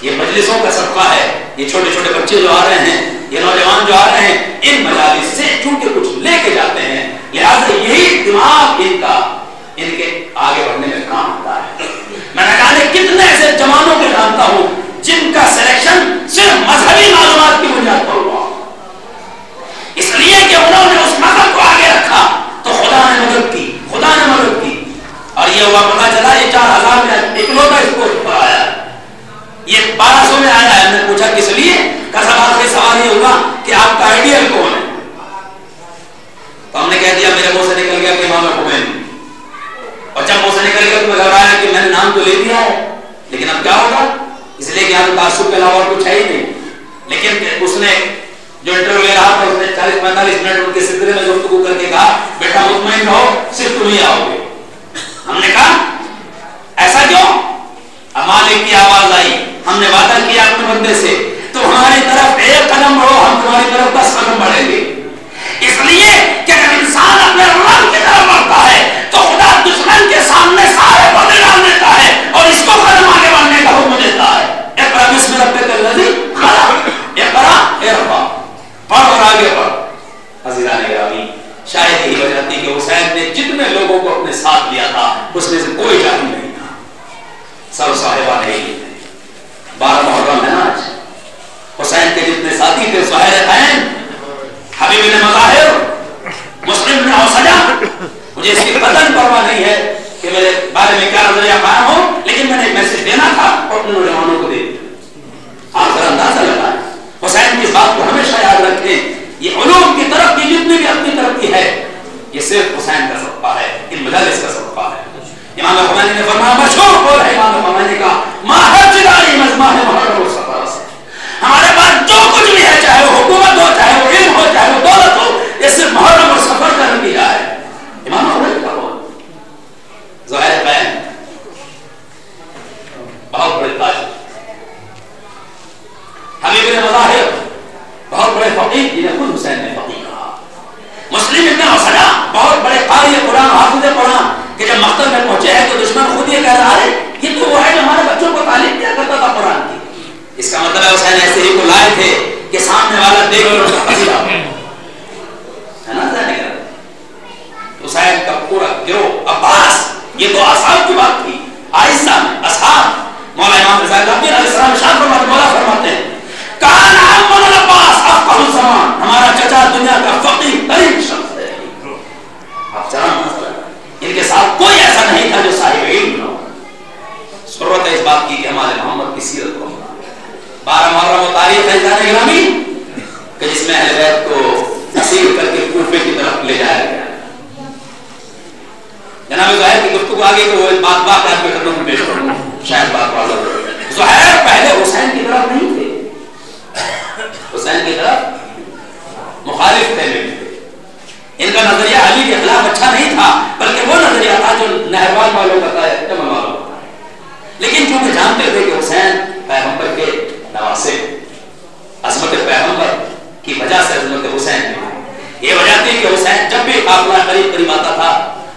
یہ مجلسوں کا صدقہ ہے. یہ چھوٹے چھوٹے بچے جو آ رہے ہیں، یہ نوجوان جو آ رہے ہیں، ان مجالس سے چونکہ کچھ لے کے جاتے ہیں، لہذا یہی دماغ ان کے آگے بڑھنے میں کام ہوتا ہے. میں نہ جانے کتنے ایسے جوانوں کو جانتا ہوں جن کا سلیکشن صرف مذہبی معلومات کی بنیاد پر ہوا، اس لیے کہ انہوں نے اس مذہب کو آگے رکھا تو خدا نے مدد کی، خدا نے مدد کی. اور یہ ہوا پتا چلا یہ 4000 میں اکلوتا اس کو پر آیا، یہ 1200 میں آیا ہے. ہم نے پوچھا کس لیے؟ کہا آخری سوال یہ ہوگا کہ آپ کا آئیڈیل کون ہے؟ تو ہم نے کہہ دیا میرے منہ سے نکل گیا کہ امام خمینی. اور جب منہ سے نکل گیا تو میں گھبرایا کہ میں نے نام تو لے دیا ہے، لیکن اب کیا ہوگا؟ اس لیے کہ یہاں تعصب کے علاوہ کچھ ہے ہی نہیں. لیکن اس نے جو انٹرویو لے رہا تھا اس نے 40-45 منٹ ان کے سلسلے میں گفتگو کر کے کہا بیٹا مطمئن رہو صرف تم ہی آؤ گے. ہم نے کہا ایسا کیوں؟ اب مالک کی آواز آئی، ہم نے وعدہ کیا اپنے بندے سے تو ہماری طرف 1 قدم بڑھو، ہم تمہاری طرف 10 قدم بڑھیں گے. اس لیے کہ جب انسان اپنے رب کی طرف بڑھتا ہے تو خدا دشمن کے سامنے سارے پردے ڈال دیتا ہے اور اس کو قدم آگے بڑھنے کا حکم دیتا ہے. اقرا بسم ربک الذی خلق، اقرا ارفع، پڑھ اور آگے بڑھ. حضرات گرامی، شاید یہی وجہ تھی کہ حسین نے جتنے لوگوں کو اپنے ساتھ لیا تھا اس میں سے کوئی جاہل نہیں تھا، سب صاحبان علم تھے. 12 محرم ہے نا آج. حسین کے جتنے ساتھی تھے سہیل عین، حبیب بن مظاہر، مسلم بن اوسجہ، مجھے اس کی قدر پرواہ نہیں ہے کہ میرے بارے میں کیا نظریہ قائم ہو، لیکن میں نے ایک میسج دینا تھا اور اپنے نوجوانوں کو دے دیا. آپ ذرا اندازہ لگائیں، حسین کی اس بات کو ہمیشہ یاد رکھیں. یہ علوم کی ترقی جتنی بھی اپنی ترقی ہے یہ صرف حسین کا صدقہ ہے، ان مجالس کا صدقہ ہے. امام خمینی نے فرمایا، مشہور قول ہے امام خمینی کا، ماہ جداری مزماہ محرم الصفر سے، ہمارے پاس جو کچھ بھی ہے، چاہے وہ حکومت ہو، چاہے وہ علم ہو، چاہے وہ دولت ہو، یہ صرف محرم اور سفر کا نتیجہ ہے. امام خمینی کا قول. ظاہر عین بہت بڑے تاجر، حبیب بن مظاہر بہت بڑے فقیہ، جنہیں خود حسین نے فقیہ کہا. مسلم ابن اوسجہ بہت بڑے قاری قرآن، حافظ قرآن، کہ جب مقتل میں پہنچے ہیں تو دشمن خود یہ کہہ رہا ہے یہ تو وہ ہے جو ہمارے بچوں کو تعلیم دیا کرتا تھا قرآن کی. اس کا مطلب ہے حسین ایسے ہی کو لائے تھے کہ سامنے والا دیکھ کر اس کا پسیلا ہے نا. حسین کا پورا گروہ، عباس، یہ تو اصحاب کی بات تھی. آہستہ میں اصحاب، مولا امام رضا علیہ السلام شان فرماتے، مولا فرماتے ہیں کان عمنا العباس افقہ الزمان، ہمارا چچا دنیا کا فقیہ ترین شخص ہے. آپ چرا ان کے ساتھ کوئی ایسا نہیں تھا جو صاحب علم نہ ہو. ضرورت ہے اس بات کی کہ ہمارے محمد میدان گرامی کہ جس میں اہل بیت کو اسیر کر کے کوفے کی طرف لے جایا گیا. جناب زہیر کی گفتگو آگے تو وہ بات آپ کے قدموں میں پیش کروں شاید بات واضح. زہیر پہلے حسین کی طرف نہیں تھے, حسین کی طرف مخالف تھے. ان کا نظریہ علی کے خلاف اچھا نہیں تھا, بلکہ وہ نظریہ تھا جو نہروان والوں کا تھا, جمل والوں کا تھا. لیکن چونکہ جانتے تھے کہ حسین پیغمبر کے نواسے, عظمت پیغمبر کی وجہ سے عظمت حسین میں یہ وجہ تھی کہ حسین جب بھی قافلہ قریب قریب آتا تھا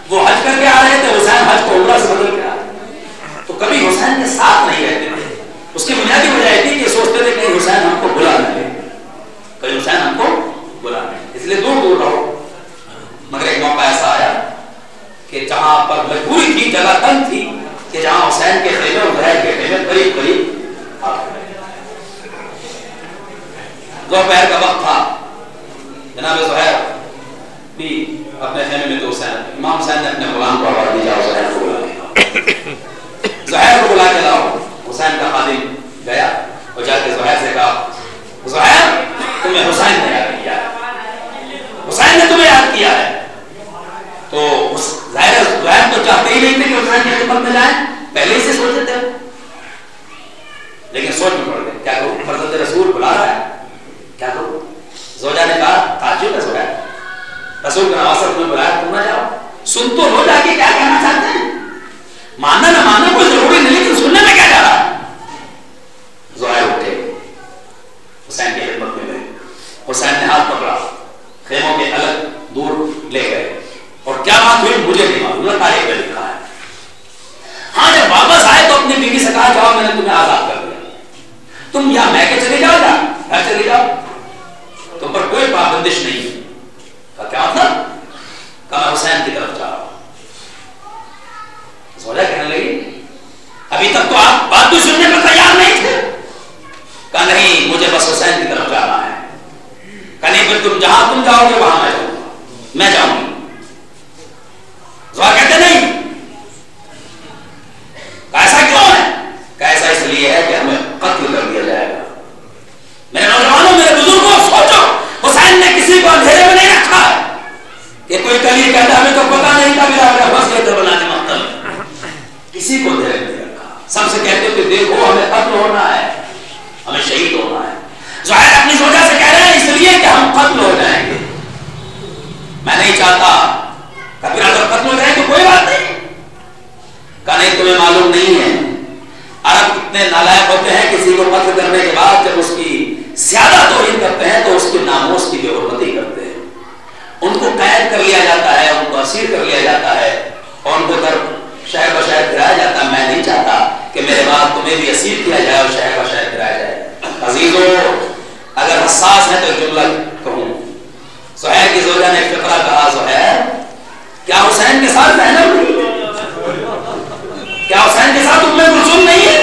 وہ حج کر کے آ رہے تھے, حسین حج کو عمرہ سے بدل کے آ رہے, تو کبھی حسین کے ساتھ نہیں رہتے تھے. اس کی بنیادی وجہ یہ تھی کہ سوچتے تھے کہ حسین ہم کو بلا نہ لے, کہیں حسین ہم کو بلا لے, اس لیے دور دور رہو. مگر ایک موقع ایسا آیا کہ جہاں پر مجبوری تھی, جگہ تنگ تھی, کہ جہاں حسین کے خیمے اور زہیر کے خیمے قریب قریب آ گئے. دوپہر کا وقت تھا, جناب زہیر بھی اپنے خیمے میں, تو حسین امام حسین نے اپنے غلام کو آواز دی, جاؤ زہیر کو بلا کے, زہیر کو بلا کے لاؤ. حسین کا خادم گیا اور جا کے زہیر سے کہا, زہیر تمہیں حسین نے یاد کیا ہے, حسین نے تمہیں یاد کیا ہے. تو زہیر تو چاہتے ہی نہیں تھے کہ حسین کی خدمت میں جائیں, پہلے ہی سے سوچتے تھے, لیکن سوچ میں پڑ گئے, کیا کروں, فرزند رسول بلا رہا ہے, کیا کروں. زوجہ نے کہا, تعجب ہے زہیر, رسول کا نواسہ تمہیں بلایا, تم نہ جاؤ, سن تو لو جا کے کیا کہنا چاہتے ہیں. ماننا نہ ماننا کوئی ضروری نہیں, لیکن سننے میں کیا جا رہا ہے. زہیر اٹھے, حسین کی خدمت میں گئے. حسین نے ہاتھ پکڑا, خیموں کے الگ دور لے گئے, اور کیا بات ہوئی مجھے نہیں معلوم, تاریخ میں لکھا ہے. ہاں جب واپس آئے تو اپنی بیوی سے کہا, جاؤ میں نے تمہیں آزاد کر دیا, تم یہاں میں کے چلے جاؤ, گھر چلے جاؤ, تم پر کوئی پابندش نہیں. کہا کیا مطلب, کہا میں حسین کی طرف جا رہا ہوں. زوجہ کہنے لگی, ابھی تک تو آپ بات بھی سننے پر تیار نہیں تھے. کہا نہیں, مجھے بس حسین کی طرف جانا ہے. کہا نہیں, پھر تم جہاں تم جاؤ گے وہاں میں جاؤں گا, میں جاؤں گی. زوجہ کہتے نہیں. ایسا کیوں ہے, کہ ایسا اس لیے ہے کہ ہمیں قتل کر دیا جائے گا. میرے نوجوانوں, میرے بزرگوں, سوچو, حسین نے کسی کو اندھیرے میں نہیں رکھا ہے کہ کوئی کلی کہتا ہمیں تو پتا نہیں تھا میرا بس کے ادھر بنانے مقتل, کسی کو اندھیرے میں نہیں رکھا. سب سے کہتے کہ دیکھو ہمیں قتل ہونا ہے, ہمیں شہید ہونا ہے. ظاہر اپنی وجہ سے کہہ رہے ہیں اس لیے کہ ہم قتل ہو جائیں گے, میں نہیں چاہتا. کبھی اگر قتل ہو جائے تو کوئی بات نہیں. کہ نہیں, تمہیں معلوم نہیں ہے عرب کتنے نالائق ہوتے ہیں, کسی کو قتل کرنے کے بعد جب اس کی زیادہ توہین کرتے ہیں تو اس کے ناموس کی بے حرمتی کرتے ہیں. ان کو قید کر لیا جاتا ہے, ان کو اسیر کر لیا جاتا ہے, اور ان کو شہر بشہر پھرایا جاتا ہے. میں نہیں چاہتا کہ میرے بعد تمہیں بھی اسیر کیا جائے اور شہر بشہر پھرایا جائے. عزیزوں, اگر حساس ہے تو جملہ کہوں. زہیر کی زوجہ نے فقرہ کہا, زہیر کیا حسین کے ساتھ زینب نہیں ہے, کیا حسین کے ساتھ ام کلثوم نہیں ہے,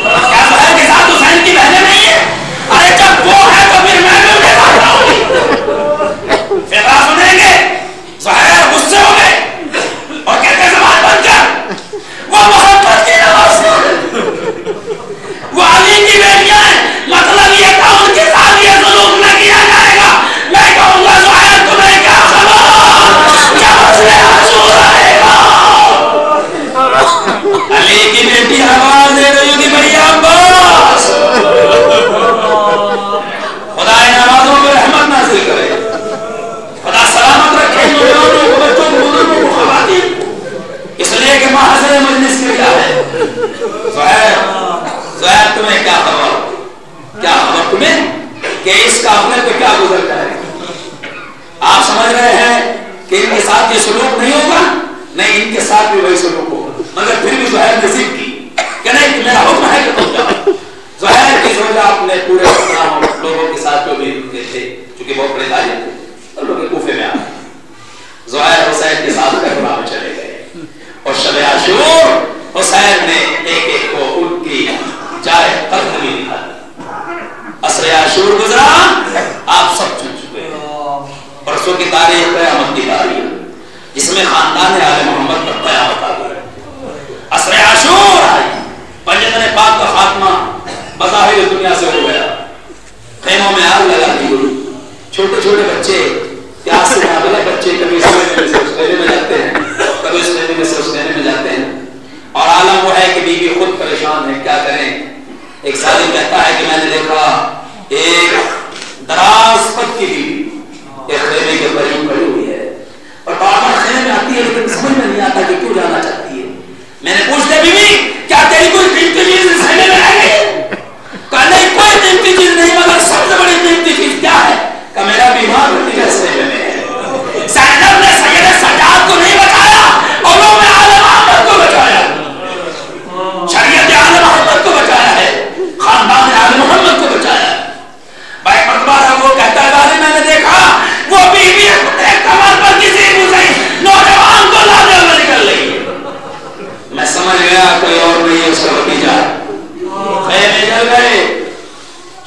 کیا زہیر کے ساتھ حسین کی بہنیں نہیں ہیں. ارے جب وہ ہے تو پھر میں بھی ان کے ساتھ رہوں گی. فقرہ سنیں گے, زہیر غصے ہو گئے اور کہتے زبان بند کر, وہ محبت کی نواز ہے, وہ علی کی بیٹیاں ہیں, مطلب یہ تھا ان کے ساتھ یہ سلوک نہ کیا جائے گا. میں کہوں گا زہیر تمہیں کیا خبر, کیا مسئلہ حضور آئے گا. علی کی بیٹی آواز دے رہی تھی, بھائی عباس, خدا ان آوازوں پر رحمت نازل کرے, خدا سلامت رکھے نوجوانوں کو, بچوں کو, بزرگوں کو, خواتین, اس لیے کہ محاذر مجلس کیا ہے. زہیر تمہیں کیا خبر, کیا خبر تمہیں کہ اس قافلے پہ کیا گزر جائے. آپ سمجھ رہے ہیں کہ ان کے ساتھ یہ سلوک نہیں ہوگا, نہیں, ان کے ساتھ بھی وہی سلوک ہوگا. مگر پھر بھی زہیر نے ضد کی کہ نہیں, میرا حکم ہے کہ تم جاؤ. زہیر کی زوجہ اپنے پورے لوگوں کے ساتھ جو بھی تھے, چونکہ بہت بڑے تاجر تھے, اور لوگ کوفے میں آئے. زہیر حسین کے ساتھ کربلا میں چلے گئے, اور شب عاشور حسین نے ایک ایک کو ان کی جائے قتل بھی دکھا دی. عصر عاشور گزرا, آپ سب چن چکے ہیں. پرسوں کی تاریخ قیامت کی تاریخ, جس میں خاندان آل محمد پر قیامت آ گئی. عصر عاشور آئی, پنجتن پاک کا خاتمہ چھوٹے بچے پیاس سے بچے کبھی اس لینے میں جاتے ہیں، کبھی اس لینے میں سے اس لینے میں جاتے ہیں، اور عالم وہ ہے کہ بیوی خود پریشان ہے، کیا کریں؟ ایک ظالم کہتا ہے کہ میں نے دیکھا ایک دراز قد کی بیوی ایک خیمے کے قریب کھڑی ہوئی ہے، اور بار بار خیمے میں آتی ہے لیکن سمجھ میں نہیں آتا کہ کیوں جانا چاہتی ہے۔ میں نے پوچھ دیا بیوی کیا تیری کوئی قیمتی چیز اس خیمے میں رہ گئی؟ کہا نہیں کوئی قیمتی چیز نہیں، مگر سب سے بڑی قیمتی چیز کیا ہے؟ کہ میرا بیمار بھتیجا اس خیمے میں ہے۔ زینب نے سید سجاد کو نہیں بچایا، علوم عالم احمد کو بچایا، شریعت عالم احمد کو بچایا ہے، خاندان عالم محمد کو بچایا ہے۔ بھائی مرتبہ وہ کہتا ہے غالب میں نے دیکھا وہ بیوی اپنے کمر پر کسی نوجوان کو لانے میں نکل رہی ہے۔ میں سمجھ گیا کوئی اور نہیں اس کا بھتیجا۔ خیمے جل گئے،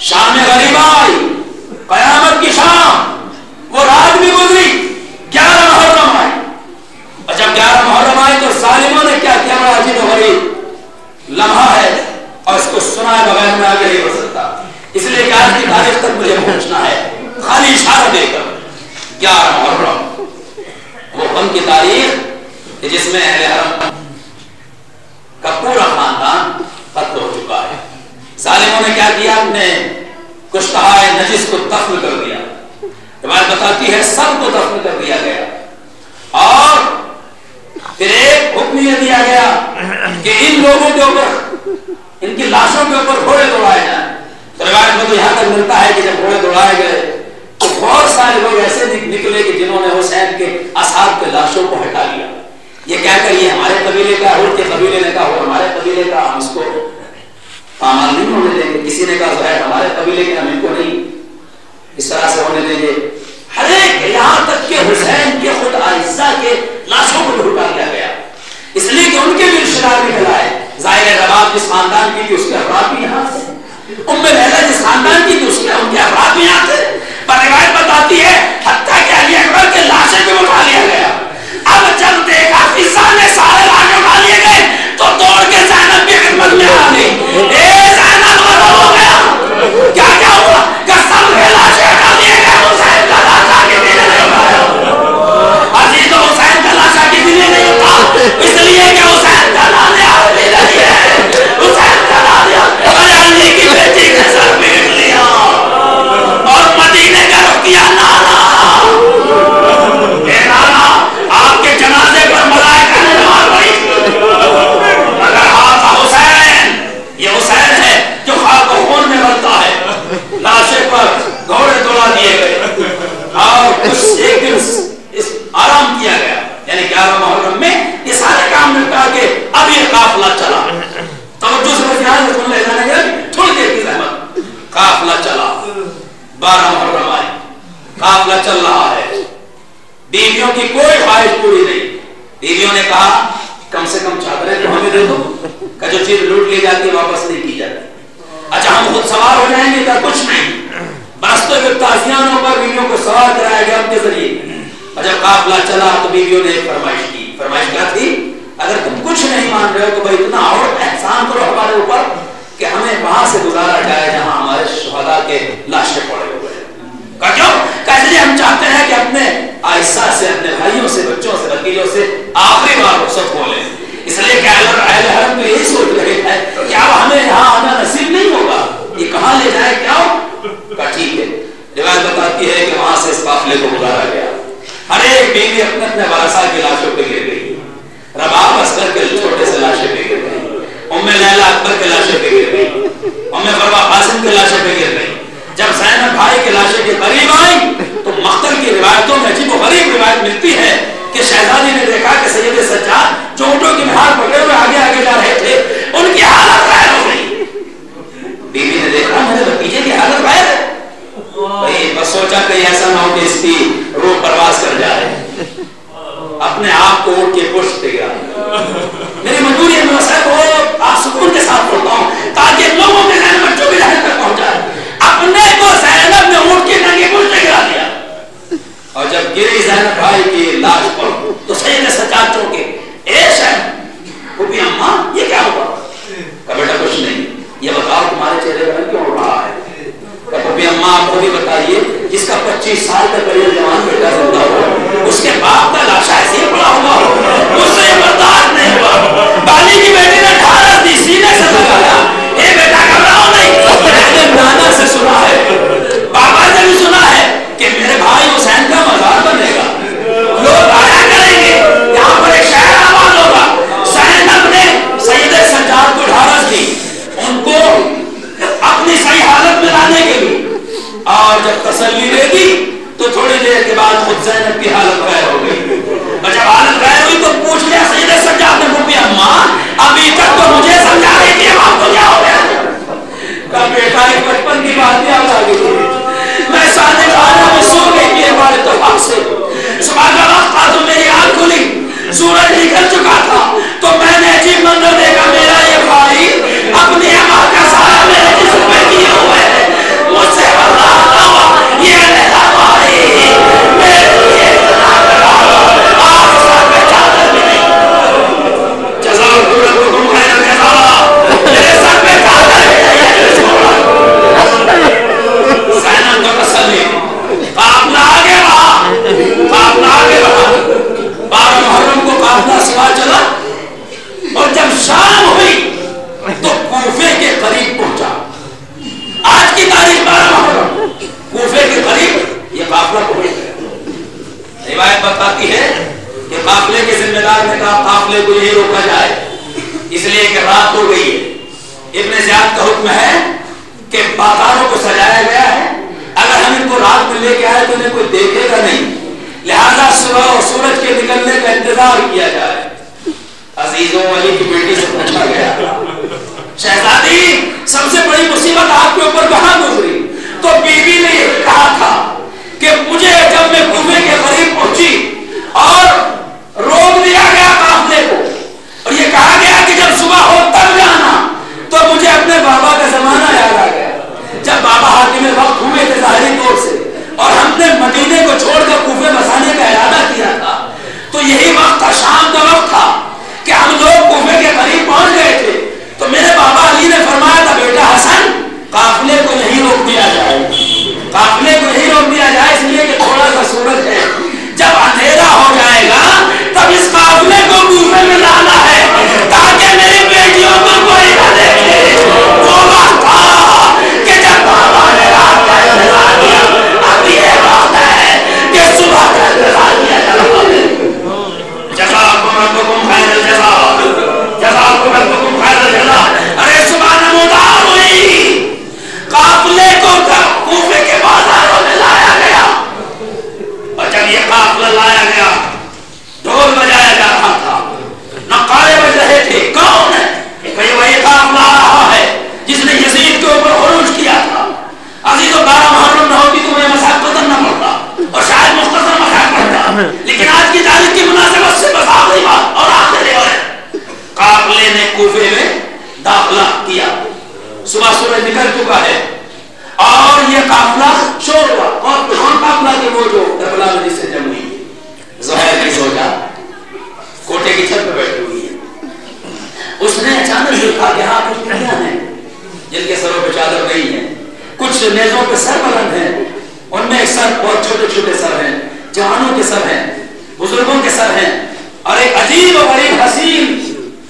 شام غریب آئی، قیامت کی شام، وہ رات بھی گزری، 11 محرم آئی، اور جب 11 محرم آئی تو ظالموں نے کیا کیا؟ بڑا عجیب و غریب لمحہ ہے اور اس کو سنائے بغیر میں آگے نہیں بڑھ سکتا، اس لیے کہ آج کی تاریخ تک مجھے پہنچنا ہے خالی اشارہ دے کر۔ 11 محرم وہ غم کی تاریخ جس میں اہل حرم کا پورا خاندان قتل ہو چکا ہے۔ ظالموں نے کیا کیا؟ اپنے کشتہائے نجس کو دفن کر دیا، روایت بتاتی ہے سب کو دفن کر دیا گیا، اور پھر ایک حکم یہ دیا گیا کہ ان لوگوں کے اوپر، ان کی لاشوں کے اوپر گھوڑے دوڑائے جائیں۔ تو روایت میں تو یہاں تک ملتا ہے کہ جب گھوڑے دوڑائے گئے تو بہت سارے لوگ ایسے نکلے کہ جنہوں نے حسین کے اصحاب کے لاشوں کو ہٹا لیا، یہ کہہ کر یہ ہمارے قبیلے کا، ان کے قبیلے نے کہا وہ ہمارے قبیلے کا، ہم اس کو پامال نہیں ہونے دیں گے۔ کسی نے کہا زہیر ہمارے قبیلے کے، ہم ان کو نہیں اس طرح سے ہونے دیں گے۔ ہر ایک یہاں تک کہ حسین کے خود اعزاء کے لاشوں کو ڈھکا دیا گیا، اس لیے کہ ان کے بھی رشتہ دار نکل آئے۔ ظاہر رباب جس خاندان کی تھی اس کے افراد بھی یہاں سے، لیلہ جس خاندان کی تھی اس کے ان کے افراد بھی یہاں تھے۔ پر روایت بتاتی ہے حتیٰ کہ علی اکبر کے لاشیں بھی اٹھا لیا گیا۔ اب جب دیکھا فضا نے سارے لاش اٹھا لیے گئے تو دوڑ کے زینب کی خدمت میں آ گئی۔ اے زینب غضب ہو گیا، کیا کیا ہوا؟ کہ سب کے لاشیں ہٹا لیے گئے، حسین کا لاشا کسی نے نہیں اٹھایا۔ عزیز و حسین کا لاشا کسی نے نہیں اٹھا، اس لیے کہ حسین کا نام عربی نہیں ہے، حسین کا نام علی کی بیٹی کے سر پیٹ لیا اور مدینے کا رخ کیا۔ نانا اے نانا آپ کے جنازے پر ملائکہ نے نماز پڑھی، مگر ہاں حسین، یہ حسین ہے جو خاک و خون میں بنتا ہے۔ لاشے پر گھوڑے دوڑا دیے گئے اور کچھ ایک دن آرام کیا گیا، یعنی 11 محرم میں یہ سارے کام نپٹا کے اب یہ قافلہ چلا۔ توجہ سے بجائے رسول اللہ جانے گئے تھوڑی دیر کی زحمت، قافلہ چلا، 12 محرم آئی، قافلہ چل رہا ہے، بیویوں کی کوئی خواہش پوری نہیں۔ بیویوں نے کہا کم سے کم چادریں تو ہمیں دے دو، کہ جو چیز لوٹ لی جاتی واپس نہیں کی جاتی۔ اچھا ہم خود سوار ہو جائیں گے کہ کچھ نہیں، برستے ہوئے تازیانوں پر بیویوں کو سوار کرایا گیا ان کے ذریعے۔ اور جب قافلہ چلا تو بیویوں نے ایک فرمائش کی۔ فرمائش کیا تھی؟ اگر تم کچھ نہیں مان رہے ہو تو بھائی اتنا اور احسان کرو ہمارے اوپر کہ ہمیں وہاں سے گزارا جائے جہاں ہمارے شہداء کے لاشیں پڑے ہوئے ہیں۔ کیوں؟ اس لیے ہم چاہتے ہیں کہ اپنے اعزاء سے، اپنے بھائیوں سے، بچوں سے، بھتیجوں سے آخری بار رخصت ہو لیں، اس لیے کہ اہل حرم میں یہی سوچ رہے ہیں کہ اب ہمیں یہاں آنا نصیب نہیں ہوگا، یہ کہاں لے جائے کیا ہو؟ کہا ٹھیک ہے۔ روایت بتاتی ہے کہ وہاں سے اس قافلے کو گزارا گیا، ہر ایک بیوی اپنے اپنے ورثاء کی لاشوں پہ گر گئی، رباب اصغر کے چھوٹے سے لاشیں پہ گر گئی، ام لیلہ اکبر کے لاشیں پہ گر گئی، ام فروا قاسم کے لاشیں پہ گر گئی۔ جب زینب بھائی کے لاشیں کے قریب آئی تو مقتل کی روایتوں میں عجیب و غریب روایت ملتی ہے کہ شہزادی نے دیکھا کہ سید سجاد جو اونٹوں کی مہار پکڑے ہوئے آگے آگے جا رہے تھے، ان کی حالت غیر ہو گئی۔ بیوی نے دیکھا میرے بھتیجے کی حالت غیر ہے، بس سوچا کہ ایسا نہ ہو کہ اس کی روح پرواز کر جائے، اپنے آپ کو اونٹ کے پشت پہ گرا۔ میری مجبوری ہے میں صاحب وہ آپ سکون کے ساتھ پڑھتا ہوں تاکہ لوگوں کے ذہن بچوں کے ذہن تک پہنچ جائے۔ اپنے کو زینب نے اونٹ کے ننگے پشت پہ گرا دیا، اور جب گری زینب بھائی کی لاش پر تو سید سجاد چونکے، اے شہر پھوپھی اماں یہ کیا ہوا؟ کہا بیٹا کچھ نہیں، یہ بتاؤ تمہارے چہرے پر کیوں اڑ رہا ہے؟ پھوپھی اماں آپ کو بھی بتائیے جس کا 25 سال کا قریب جوان بیٹا زندہ ہو، اس کے باپ کا لاشا ایسے ہی پڑا ہوا ہو، اس سے برداشت نہیں ہوا. بالی کی بیٹی نے ڈھارس دی، سینے سے لگایا، اے بیٹا گھبراؤ نہیں. میں نے نانا سے سنا ہے، بابا سے بھی سنا ہے کہ میرے بھائی حسین کا مزار بنے گا، لوگ آیا کریں گے، یہاں پر ایک شہر آباد ہوگا. زینب نے سید سجاد کو ڈھارس دی ان کو اپنی صحیح حالت میں لانے کے لیے، اور جب تسلی دے دی تو تھوڑی دیر کے بعد خود زینب کی حالت غیر ہو گئی. اور جب حالت غیر ہوئی تو پوچھ لیا سید سجاد نے، پوپی اماں ابھی تک تو مجھے سمجھا رہی تھی، اب آپ کو کیا ہو گیا؟ کہا بیٹا ایک بچپن کی بات یاد آ گئی، میں سادے خانہ میں سو گئی تھی ہمارے طبق سے، صبح کا وقت تھا تو میری آنکھ کھلی، سورج نکل چکا تھا تو میں نے عجیب منظر دیکھا، میرا یہ بھائی اپنی اماں کا سایہ میرے جسم پہ کیے ہوئے ہے، مجھ سے برداشت ہوا، یہ میرا بھائی میرے لیے اتنا کرا، آج سر پہ چادر بھی نہیں، جزاکم خیر الجزا، میرے سر پہ چادر بھی نہیں چھوڑا. زینب کو تسلی، قافلہ آگے رہا، قافلہ آگے رہا. 12 محرم کو قافلہ سوا چلا اور جب شام ہوئی تو کوفے کے قریب پہنچا. آج کی تاریخ 12 محرم، کوفے کے قریب یہ قافلہ پہنچ گیا. روایت بتاتی ہے کہ قافلے کے ذمہ دار نے کہا قافلے کو یہی روکا جائے اس لیے کہ رات ہو گئی ہے. ابن زیاد کا حکم ہے کہ بازاروں کو سجایا گیا ہے، اگر ہم ان کو رات میں لے کے آئے تو انہیں کوئی دیکھے گا نہیں، لہذا صبح اور سورج کے نکلنے کا انتظار کیا جائے. عزیزوں علی کی بیٹی سے پوچھا گیا شہزادی سب سے بڑی مصیبت آپ کے اوپر کہاں گزری؟ تو بیوی نے یہ کہا تھا کہ مجھے جب میں کوفے کے قریب پہنچی اور روک دیا گیا قافلے کو اور یہ کہا گیا کہ جب صبح ہو تب جانا، تو مجھے اپنے بابا کا زمانہ یاد آ گیا جب بابا حاکم وقت ہوئے تھے ظاہری طور سے اور ہم نے مدینے کو چھوڑ کر کوفے بسانے کا ارادہ کیا تھا. تو یہی وقت تھا، شام کا وقت تھا کہ ہم لوگ کوفے کے قریب پہنچ گئے تھے. تو میرے بابا علی نے فرمایا تھا بیٹا حسن قافلے کو یہیں روک دیا جائے، قافلے کو یہیں روک دیا جائے اس لیے کہ تھوڑا سا سورج ہے، جب اندھیرا ہو جائے گا تب اس قافلے کو کوفے میں لانا ہے تاکہ میری بیٹیوں کو کوئی نہ دیکھے. وہ وقت تھا کہ جب بابا نے رات کا انتظار کیا، اب یہ وقت ہے کہ صبح کا انتظار کیا جا رہا ہے. جزاکم ربکم خیر الجزا، جزاکم ربکم خیر الجزا. ارے صبح نمودار ہوئی، قافلے کو کوفے کے بازاروں میں لایا گیا اور جب یہ قافلہ لایا گیا ڈھول بجایا جا رہا تھا، نقارے بج رہے تھے. کون ہے؟ کہ وہی قافلہ آ رہا ہے جس نے یزید کے اوپر عروج کیا تھا. عزیزو 12 محرم نہ ہوتی تو مجھے مذہب پسند نہ پڑتا اور شاید مختصر مذہب پڑتا، لیکن آج کی تاریخ کی مناسبت سے بس آخری بات اور آخری ہے. قافلے نے کوفے میں داخلہ کیا، صبح سورج نکل چکا ہے اور یہ قافلہ شور ہوا. اور کون قافلہ کہ وہ جو کربلا میں جس سے جنگ ہوئی، زہیر کی زوجہ کوٹے کی چھت پہ بیٹھی ہوئی ہے. اس نے اچانک دیکھا کہ ہاں کچھ بیٹیاں ہیں جن کے سروں پہ چادر نہیں ہے، کچھ نیزوں پہ سر بلند ہیں، ان میں ایک سر بہت چھوٹے چھوٹے سر ہیں، جوانوں کے سر ہیں، بزرگوں کے سر ہیں، اور ایک عجیب و غریب حسین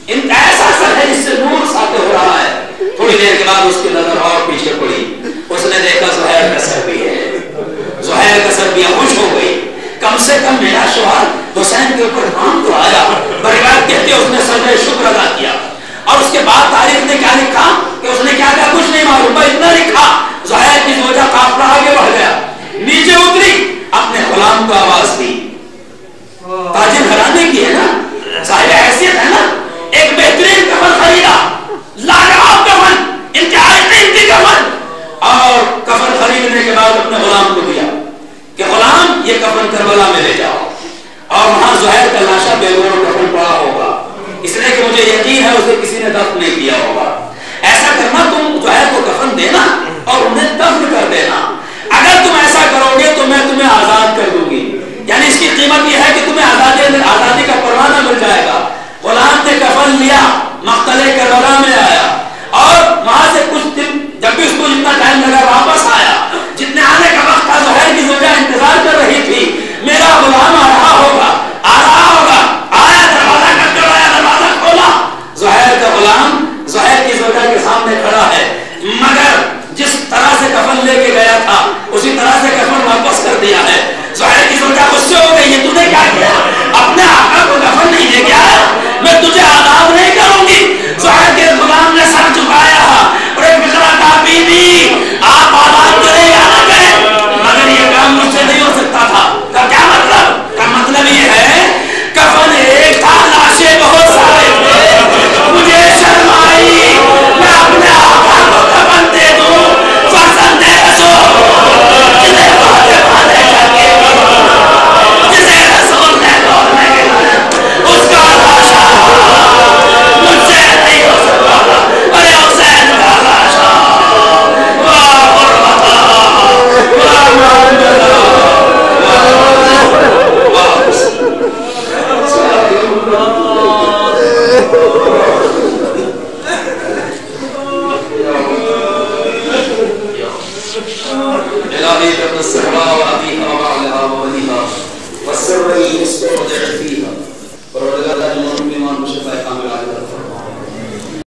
ان ایسا سر ہے جس سے نور ساطع ہو رہا ہے. تھوڑی دیر کے بعد اس کی نظر اور پیچھے پڑی، اس نے دیکھا زہیر کا سر بھی ہے، زہیر کا سر بھی ہے. خوش ہو گئی، کم سے کم میرا شوہر حسین کے اوپر کام تو آیا. روایت کہتے اس نے سجدہ شکر ادا کیا اور اس کے بعد تاریخ نے کیا لکھا کہ اس نے کیا کہا کچھ نہیں معلوم، بس اتنا لکھا زہیر کی زوجہ قافلہ آگے بڑھ گیا، نیچے اتری، اپنے غلام کو آواز دی. تاجر گھرانے کی ہے نا، صاحب حیثیت ہے نا، ایک بہترین کفن خریدا، لاجواب کفن، انتہائی قیمتی کفن، اور کفن خریدنے کے بعد اپنے غلام کو دیا کہ غلام یہ کفن کربلا میں لے جاؤ اور وہاں زہیر کا لاشا بے گور کفن پڑا ہوگا، اس لیے کہ مجھے یقین ہے اسے کسی نے دفن نہیں کیا ہوگا. ایسا کرنا تم زہیر کو کفن دینا اور انہیں دفن کر دینا. اگر تم ایسا کرو گے تو میں تمہیں آزاد کر دوں گی، یعنی اس کی قیمت یہ ہے کہ تمہیں آزادی کا پروانہ مل جائے گا. غلام نے کفن لیا، مقتلے کربلا میں آیا اور وہاں سے کچھ دن جب بھی اس کو جتنا ٹائم لگا واپس آیا، جتنے آنے کا وقت تھا زہیر کی إلهي قد الصحراء وأبيها وبعلها وبنيها والسر المستودع فيها